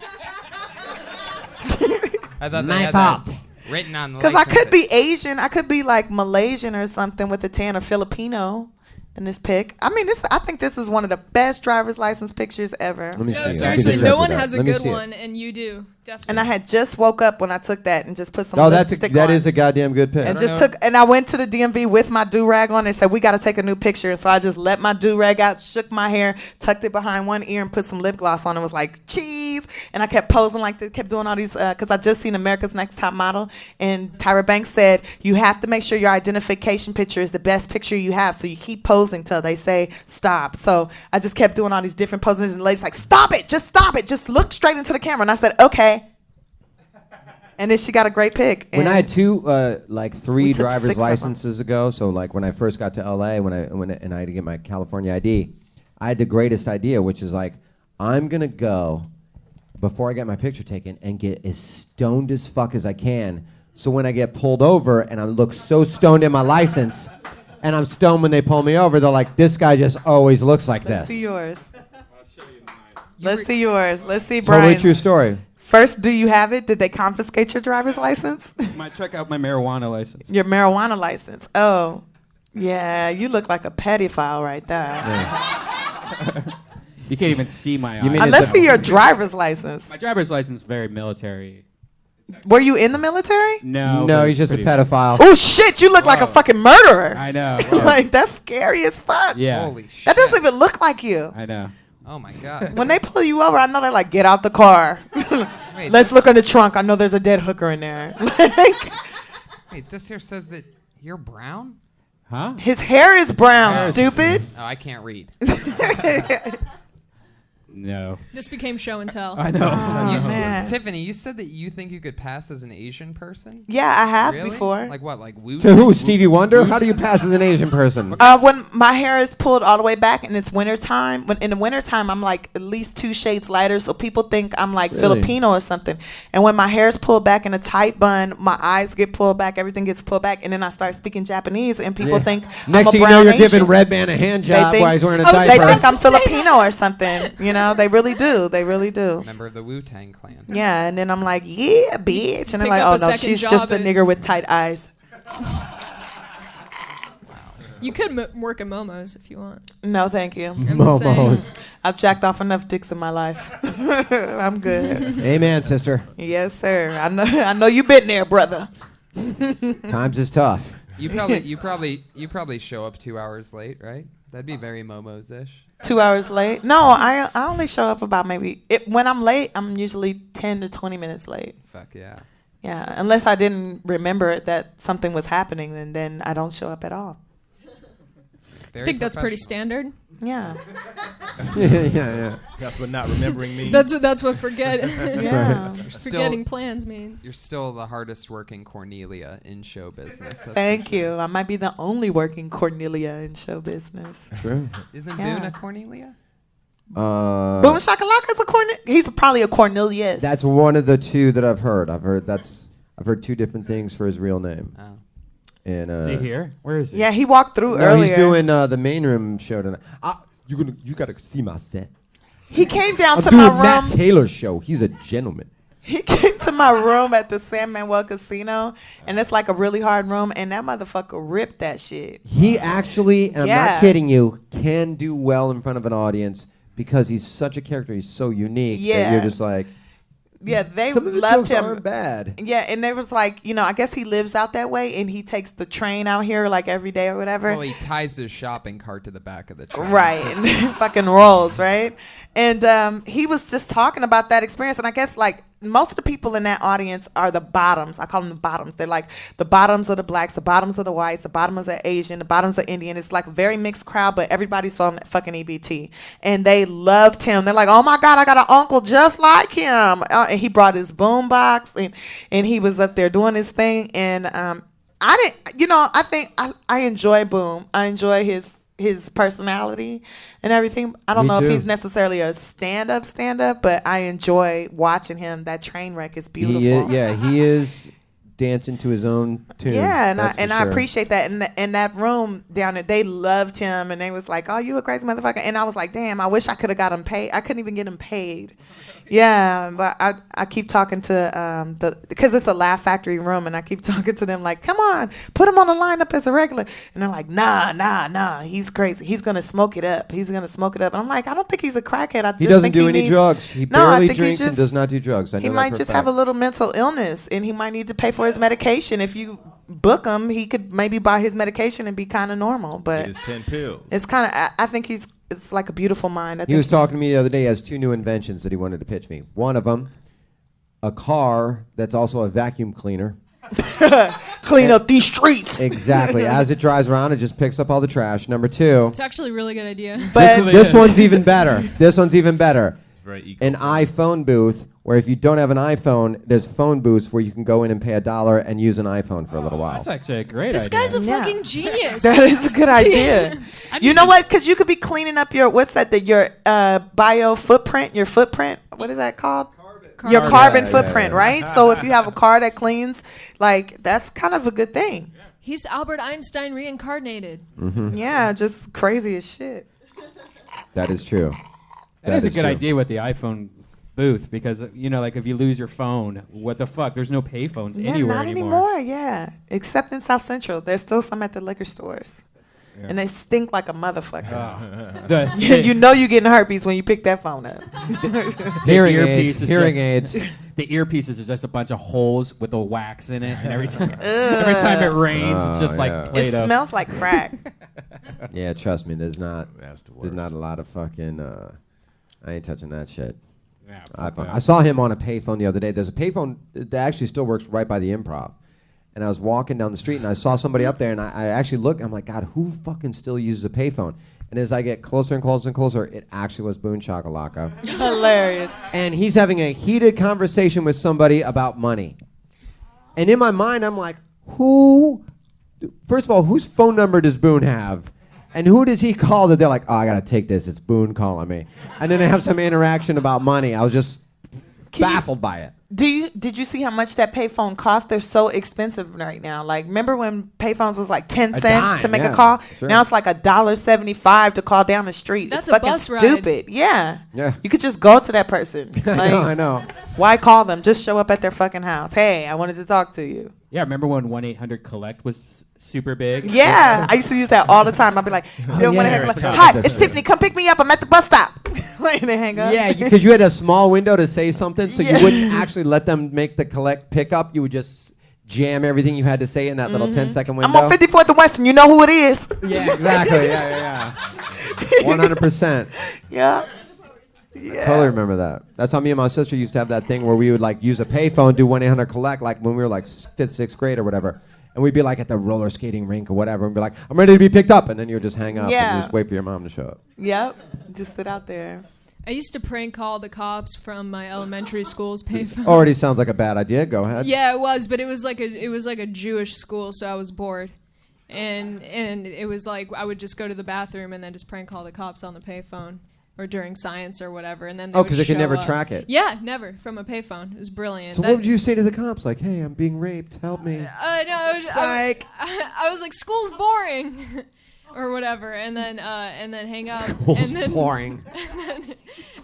I thought My they had fault. that written on the Because I could license. be Asian. I could be like Malaysian or something with a tan, or Filipino in this pic. I mean, I think this is one of the best driver's license pictures ever. Let me No, see. I'll seriously, be the no judge one of that. has a Let me good see it. one, and you do. Definitely. And I had just woke up when I took that and just put some Oh, lipstick that on. is a goddamn good pick. And don't just know. took, and I went to the DMV with my do-rag on. They said, we got to take a new picture. So I just let my do-rag out, shook my hair, tucked it behind one ear, and put some lip gloss on. It was like, cheese. And I kept posing like this, kept doing all these, because I just seen America's Next Top Model. And Tyra Banks said, you have to make sure your identification picture is the best picture you have. So you keep posing till they say stop. So I just kept doing all these different poses. And the lady's like, stop it. Just look straight into the camera. And I said, okay. And then she got a great pic. When And I had two, like we three took driver's 6 of 'em. licenses ago, so like when I first got to LA, and I had to get my California ID, I had the greatest idea, which is like, I'm gonna go before I get my picture taken and get as stoned as fuck as I can. So when I get pulled over and I look so stoned in my license, and I'm stoned when they pull me over, they're like, this guy just always looks like Let's this. see yours. Let's see yours. Let's see Totally Brian's. true story. First, do you have it? Did they confiscate your driver's license? Might check out my marijuana license. Your marijuana license. Oh, yeah. You look like a pedophile right there. You can't even see my You mean eyes. it's Let's see your driver's license. My driver's license is very military. Were you in the military? No. No, but he's it's just a pretty- pedophile. Oh shit! You look like a fucking murderer. I know. Like that's scary as fuck. Yeah. Holy shit. That doesn't even look like you. I know. Oh my god. When they pull you over, I know they're like, get out the car. Wait, Let's look in the trunk. I know there's a dead hooker in there. Like, wait, this here says that you're brown? Huh? his hair is brown, Yes. stupid. Oh, I can't read. No. This became show and tell. I know. Oh, You s- man. Tiffany, you said that you think you could pass as an Asian person? Yeah, I have Really? before. Like what? Like Wu? To who? Stevie Wonder? How do you pass as an Asian person? When my hair is pulled all the way back and it's winter time, when in the winter time I'm like at least 2 shades lighter, so people think I'm like Really? Filipino or something. And when my hair is pulled back in a tight bun, my eyes get pulled back, everything gets pulled back, and then I start speaking Japanese, and people Yeah. think Next I'm a thing you know, brown you're Asian. giving Redban a hand job think- while he's wearing a I was They diaper. think I'm Filipino or something. You know, they really do. They really do. Member of the Wu-Tang Clan. Yeah, and then I'm like, yeah, bitch, and they're Pick like, up oh a no, second she's job just a at- nigger with tight eyes. You could work at Momo's if you want. No, thank you. I'm just Momos. saying. I've jacked off enough dicks in my life. I'm good. Amen, sister. Yes, sir. I know you've been there, brother. Times is tough. You probably show up 2 hours late, right? That'd be very Momos-ish. 2 hours late? No, I only show up about when I'm late, I'm usually 10 to 20 minutes late. Fuck yeah. Yeah, unless I didn't remember that something was happening, and then I don't show up at all. I think that's pretty standard. Yeah. yeah. That's what not remembering means. That's what Yeah. Forgetting plans means. You're still the hardest working Cornelia in show business. That's Thank you. I might be the only working Cornelia in show business. True. Isn't Yeah. Boone a Cornelia? Boom Shakalaka's he's probably a Cornelius. That's one of the two that I've heard. I've heard two different things for his real name. Oh. And Is he here? Where is he? Yeah, he walked through no, earlier. he's doing the main room show tonight. You gotta see my set. He came down I'm to doing my room. Matt Taylor's show. He's a gentleman. He came to my room at the San Manuel Casino, and it's like a really hard room, and that motherfucker ripped that shit. He actually, and I'm Yeah. not kidding you, can do well in front of an audience because he's such a character. He's so unique that Yeah. you're just like, Yeah, they some of the loved jokes him. aren't bad. Yeah, and they was like, I guess he lives out that way, and he takes the train out here like every day or whatever. Well, he ties his shopping cart to the back of the train. Right, and fucking rolls, right? And he was just talking about that experience, and I guess like most of the people in that audience are the bottoms. I call them the bottoms. They're like the bottoms of the blacks, the bottoms of the whites, the bottoms of Asian, the bottoms of Indian. It's like a very mixed crowd, but everybody's on fucking EBT, and they loved him. They're like, oh my God, I got an uncle just like him. And he brought his boom box, and he was up there doing his thing, and I didn't, I think I enjoy Boom. I enjoy his personality and everything. I don't Me know too. if he's necessarily a stand-up, but I enjoy watching him. That train wreck is beautiful. He is dancing to his own tune. Yeah, and that's for I sure. appreciate that. And in that room down there, they loved him, and they was like, "Oh, you a crazy motherfucker." And I was like, "Damn, I wish I could have got him paid. I couldn't even get him paid." Yeah, but I keep talking to because it's a Laugh Factory room, and I keep talking to them like, "Come on, put him on the lineup as a regular." And they're like, "Nah, he's crazy. He's gonna smoke it up. He's gonna smoke it up." And I'm like, "I don't think he's a crackhead. I He just doesn't think do any needs- drugs. He No, I barely think he's drinks and just- does not do drugs. I know He that might for a just fact. have a little mental illness, and he might need to pay for his medication. If you book him, he could maybe buy his medication and be kind of normal. But It's 10 pills. it's kind of. I think it's like a beautiful mind. He was talking to me the other day. He has two new inventions that he wanted to pitch me. One of them, a car that's also a vacuum cleaner. Clean up these streets. Exactly. As it drives around, it just picks up all the trash. Number two, It's actually a really good idea. But this one's even better. This one's even better. It's very eco. An iPhone booth, where if you don't have an iPhone, there's phone booths where you can go in and pay $1 and use an iPhone for a little while. That's actually a great This idea. guy's a Yeah. fucking genius. that is a good idea. You know what? Because you could be cleaning up your your bio footprint. Your footprint. What is that called? Your carbon Yeah, footprint, yeah. right? So if you have a car that cleans, like that's kind of a good thing. He's Albert Einstein reincarnated. Yeah, just crazy as shit. That is true. That is a good true. idea with the iPhone booth because like if you lose your phone, what the fuck? There's no payphones Yeah, anywhere not anymore. anymore. Yeah, except in South Central. There's still some at the liquor stores, and they stink like a motherfucker. You know you're getting herpes when you pick that phone up. Hearing The aids. earpiece is Hearing just- aids. The earpieces is just a bunch of holes with the wax in it, and every time it rains, it's just like yeah. It Play-Doh. smells like crack. Yeah, trust me. There's not. That's the worst. There's not a lot of fucking. I ain't touching that shit. Yeah, fuck iPhone. that. I saw him on a payphone the other day. There's a payphone that actually still works right by the Improv. And I was walking down the street and I saw somebody up there and I actually looked. I'm like, God, who fucking still uses a payphone? And as I get closer and closer and closer, it actually was Boone Shakalaka. Hilarious. And he's having a heated conversation with somebody about money. And in my mind, I'm like, first of all, whose phone number does Boone have? And who does he call that they're like, oh, I got to take this. It's Boone calling me. And then they have some interaction about money. I was just baffled by it. Did you see how much that payphone cost? They're so expensive right now. Like, remember when payphones was like 10 A cents dime, to make yeah, a call? sure. Now it's like $1.75 to call down the street. That's it's a fucking bus ride. stupid. Yeah. Yeah. You could just go to that person. I know. Why call them? Just show up at their fucking house. Hey, I wanted to talk to you. Yeah, remember when 1-800-COLLECT was super big? Yeah, I used to use that all the time. I'd be like, hi, it's Tiffany. Come pick me up. I'm at the bus stop. And they hang up. Yeah, because you had a small window to say something, so Yeah. you wouldn't actually let them make the collect pickup. You would just jam everything you had to say in that little 10-second window. I'm on 54th and Western. You know who it is. Yeah, exactly. Yeah. 100%. Yeah. I totally remember that. That's how me and my sister used to have that thing where we would like use a payphone, do 1-800-collect, like when we were like 5th, 6th grade or whatever. And we'd be like at the roller skating rink or whatever and be like, I'm ready to be picked up. And then you would just hang up and just wait for your mom to show up. Yep. Just sit out there. I used to prank call the cops from my elementary school's payphone. Already sounds like a bad idea. Go ahead. Yeah, it was, but it was like a Jewish school, so I was bored. And it was like I would just go to the bathroom and then just prank call the cops on the payphone or during science or whatever, and then because they could never track it. Yeah, never from a payphone. It was brilliant. So what would you say to the cops? Like, hey, I'm being raped. Help me. No, I was like, school's boring, or whatever, and then hang up. School's and then, boring.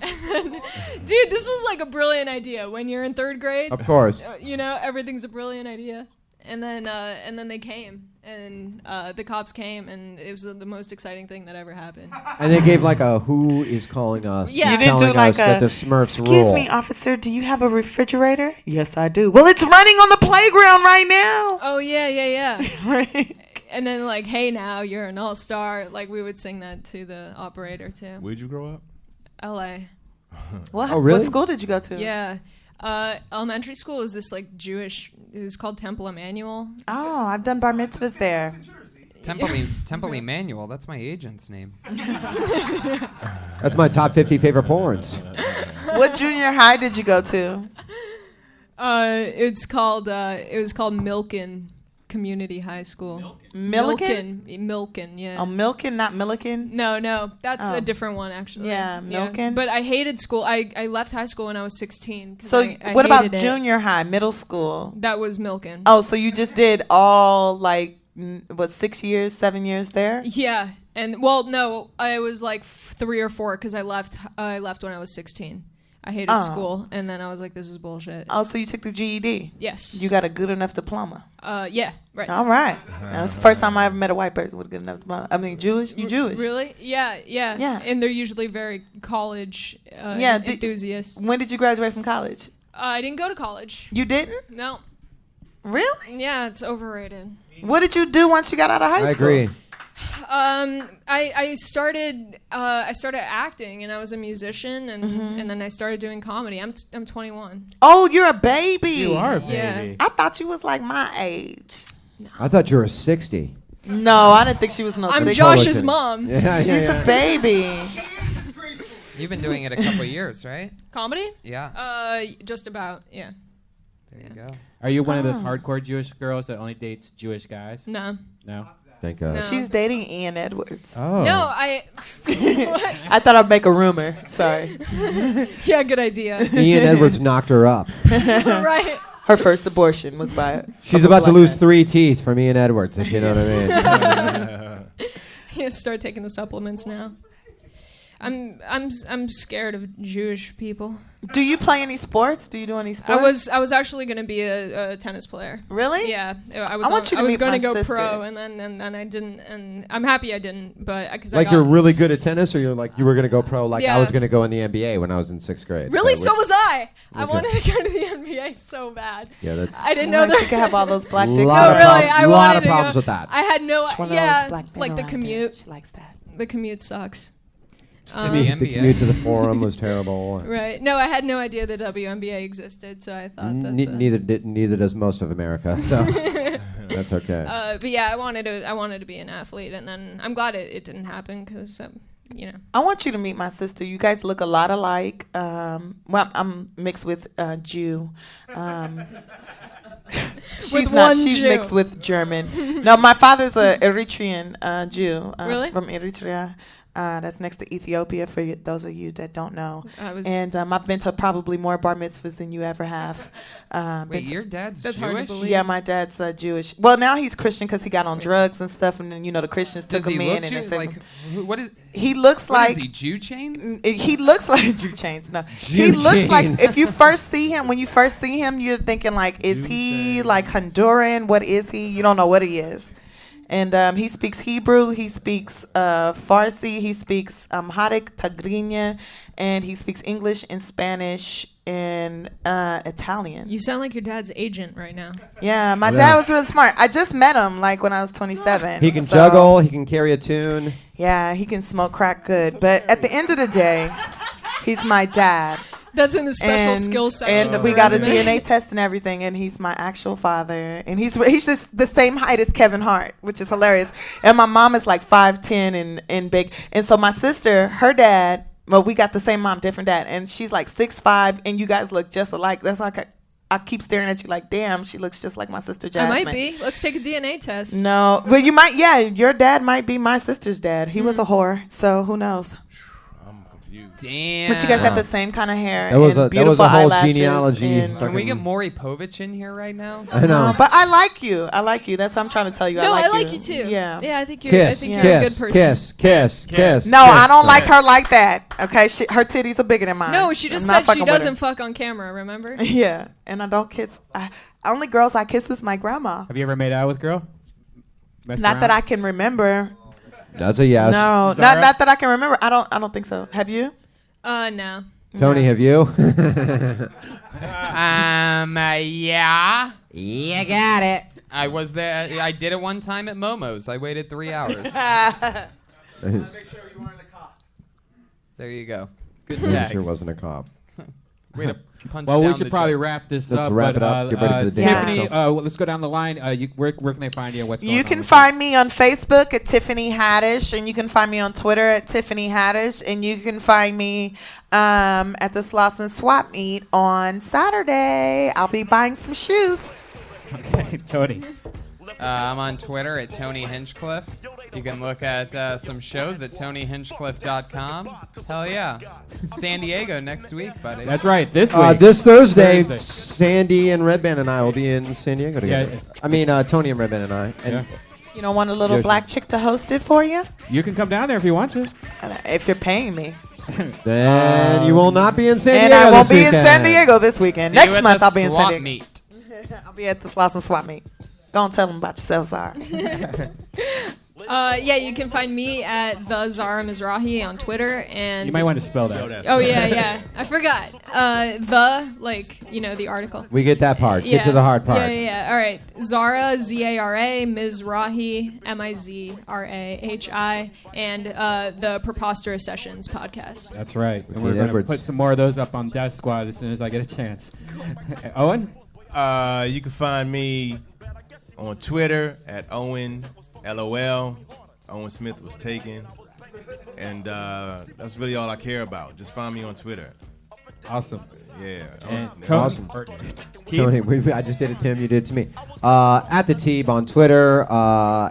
And then, dude, this was like a brilliant idea when you're in 3rd grade. Of course. Everything's a brilliant idea. And then they came, and the cops came, and it was the most exciting thing that ever happened. And they gave like a who is calling us, Yeah. You didn't telling do like us that the Smurfs rule. Excuse me, officer, do you have a refrigerator? Yes, I do. Well, it's running on the playground right now. Oh, yeah. Right. And then like, hey, now you're an all-star. Like, we would sing that to the operator, too. Where'd you grow up? L.A. Oh, really? What school did you go to? Yeah. Elementary school is this like Jewish. It was called Temple Emmanuel. Oh, I've done bar mitzvahs there. Temple Emmanuel. That's my agent's name. That's my top 50 favorite porns. What junior high did you go to? It was called Milken Community High School. Milliken? Milken, yeah. Oh, Milken, not Milliken? No, that's a different one actually. Yeah, Milken. But I hated school. I left high school when I was 16. So I what about hated it. junior high, middle school? That was Milken. Oh, so you just did all like 6 years, 7 years there? Yeah, and well, no, I was like 3 or 4 because I left when I was 16. I hated school, and then I was like, this is bullshit. Oh, so you took the GED? Yes. You got a good enough diploma? Yeah, right. All right. That was the first time I ever met a white person with a good enough diploma. I mean, Jewish? You Jewish? Really? Yeah. And they're usually very college enthusiasts. When did you graduate from college? I didn't go to college. You didn't? No. Really? Yeah, it's overrated. What did you do once you got out of high school? I agree. I started acting, and I was a musician, and then I started doing comedy. I'm 21. Oh, you're a baby. You are a baby. Yeah. I thought you was like my age. I thought you were 60. No, I didn't think she was no. I'm 60. Josh's mom. Yeah, She's a baby. You've been doing it a couple years, right? Comedy? Yeah. Just about. Yeah. There you go. Are you one of those hardcore Jewish girls that only dates Jewish guys? No. No? Thank God. No. She's dating Ian Edwards. Oh. No, I. I thought I'd make a rumor. Sorry. Yeah, good idea. Ian Edwards knocked her up. Right. Her first abortion was by. She's about to lose 3 teeth from Ian Edwards, if you know what I mean. Yeah, start taking the supplements now. I'm scared of Jewish people. Do you play any sports? Do you do any sports? I was actually going to be a tennis player. Really? Yeah. I want you to I was meet going my to go sister. pro, and then I didn't, and I'm happy I didn't. But because Like you're really good at tennis, or you're like you were gonna go pro? Like Yeah. I was gonna go in the NBA when I was in 6th grade. Really? So was I. I Okay. wanted to go to the NBA so bad. Yeah, that's. I didn't know Nice, that. you could have all those black dicks. No, really. I lot wanted of to problems go. with that. I had no. She's one of Yeah. those black men Like the around commute. there. She likes that. The commute sucks. To the The NBA. commute to the forum was terrible. Right. No, I had no idea the WNBA existed, so I thought that. Neither does most of America. So that's okay. But yeah, I wanted to be an athlete, and then I'm glad it didn't happen because I want you to meet my sister. You guys look a lot alike. Well, I'm mixed with Jew. She's not. one She's Jew. mixed with German. No, my father's a Eritrean Jew. Really? From Eritrea. That's next to Ethiopia, for those of you that don't know. And I've been to probably more bar mitzvahs than you ever have. Wait, your dad's That's Jewish? hard to believe. Yeah, my dad's Jewish. Well, now he's Christian because he got on drugs and stuff, and then the Christians Does took he him look in. And Jew? they said Like, what is? he looks What like is he? Jew chains? He looks like Jew chains. No, he Jew looks like chains. if you first see him. When you first see him, you're thinking like, is he like Honduran? What is he? You don't know what he is. And he speaks Hebrew, he speaks Farsi, he speaks Amharic, Tigrinya, and he speaks English and Spanish and Italian. You sound like your dad's agent right now. Yeah, my dad was really smart. I just met him like when I was 27. He can juggle. He can carry a tune. Yeah, he can smoke crack good. But at the end of the day, he's my dad. That's in the special skills section. And we got a DNA test and everything, and he's my actual father. And he's just the same height as Kevin Hart, which is hilarious. And my mom is like 5'10" and big. And so my sister, her dad, well, we got the same mom, different dad. And she's like 6'5", and you guys look just alike. That's like I keep staring at you like, damn, she looks just like my sister Jasmine. I might be. Let's take a DNA test. No. Well, you might, yeah. Your dad might be my sister's dad. He was a whore, so who knows? Damn. But you guys got the same kind of hair. That was and a beautiful whole eyelashes genealogy. and- Can we get Maury Povich in here right now? I know. But I like you. I like you. That's what I'm trying to tell you. No, I I like like you. you too. Yeah. Yeah, I think you're. Kiss, I think you're a good person. kiss. No, I don't like her like that. Okay, her titties are bigger than mine. No, she just I'm not said she fucking with her. doesn't fuck on camera. Remember? Yeah, and I don't kiss. Only girls I kiss is my grandma. Have you ever made out with a girl? Not that I can remember. That's a yes. No, not that I can remember. I don't think so. Have you? No. Tony, have you? Yeah. You got it. I was there. I did it one time at Momo's. I waited 3 hours. Make sure you weren't a cop. There you go. Good Pretty tag. sure wasn't a cop. Way to punch Well, we down should the probably joke. wrap this Let's up. wrap but, it up. Get ready for the day. Tiffany, let's go down the line. Where can they find you and what's going on? You can with find me on Facebook at Tiffany Haddish, and you can find me on Twitter at Tiffany Haddish, and you can find me at the Slauson Swap Meet on Saturday. I'll be buying some shoes. Okay, Tony. I'm on Twitter at Tony Hinchcliffe. You can look at some shows at TonyHinchcliffe.com. Hell yeah. San Diego next week, buddy. That's right. This week. This Thursday, Sandy and Redban and I will be in San Diego together. Yeah. I mean, Tony and Redban and I. And You don't want a little Jayson. black chick to host it for you? You can come down there if you want to. If you're paying me. Then you will not be in San And Diego I won't this be in weekend. San Diego this weekend. See you Next at month the I'll be in San swap Diego. meet. I'll be at the Slauson Swap Meet. Don't tell them about yourself, Zara. Yeah, you can find me at the Zara Mizrahi on Twitter, and You might want to spell that. Oh yeah, I forgot. The article. We get that part. Get to the hard part. Yeah. All right, Zara, Zara, Mizrahi, Mizrahi, and the Preposterous Sessions podcast. That's right. And With we're Gene going to Edwards. put some more of those up on Deathsquad as soon as I get a chance. Owen? You can find me on Twitter at Owen LOL. Owen Smith was taken. And that's really all I care about. Just find me on Twitter. Awesome. Yeah. And Awesome. Tony, I just did it to him. You did it to me. At the Teeb on Twitter.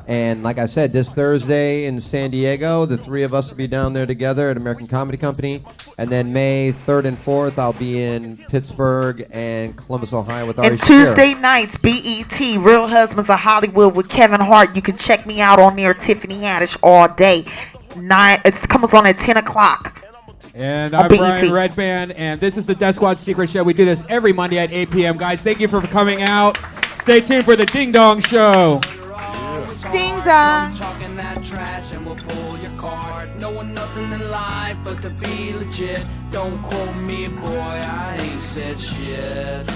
And like I said, this Thursday in San Diego, the three of us will be down there together at American Comedy Company. And then May 3rd and 4th, I'll be in Pittsburgh and Columbus, Ohio with Ari And Shapiro. Tuesday nights, BET, Real Husbands of Hollywood with Kevin Hart. You can check me out on there, Tiffany Haddish, all day. It comes on at 10 o'clock. And On I'm BET. Brian Redban, and this is the Deathsquad Secret Show. We do this every Monday at 8 p.m. Guys, thank you for coming out. Stay tuned for the Ding Dong Show. Ding dong. Talking that trash and we'll pull your card. Knowing nothing in life but to be legit. Don't quote me, boy, I ain't said shit.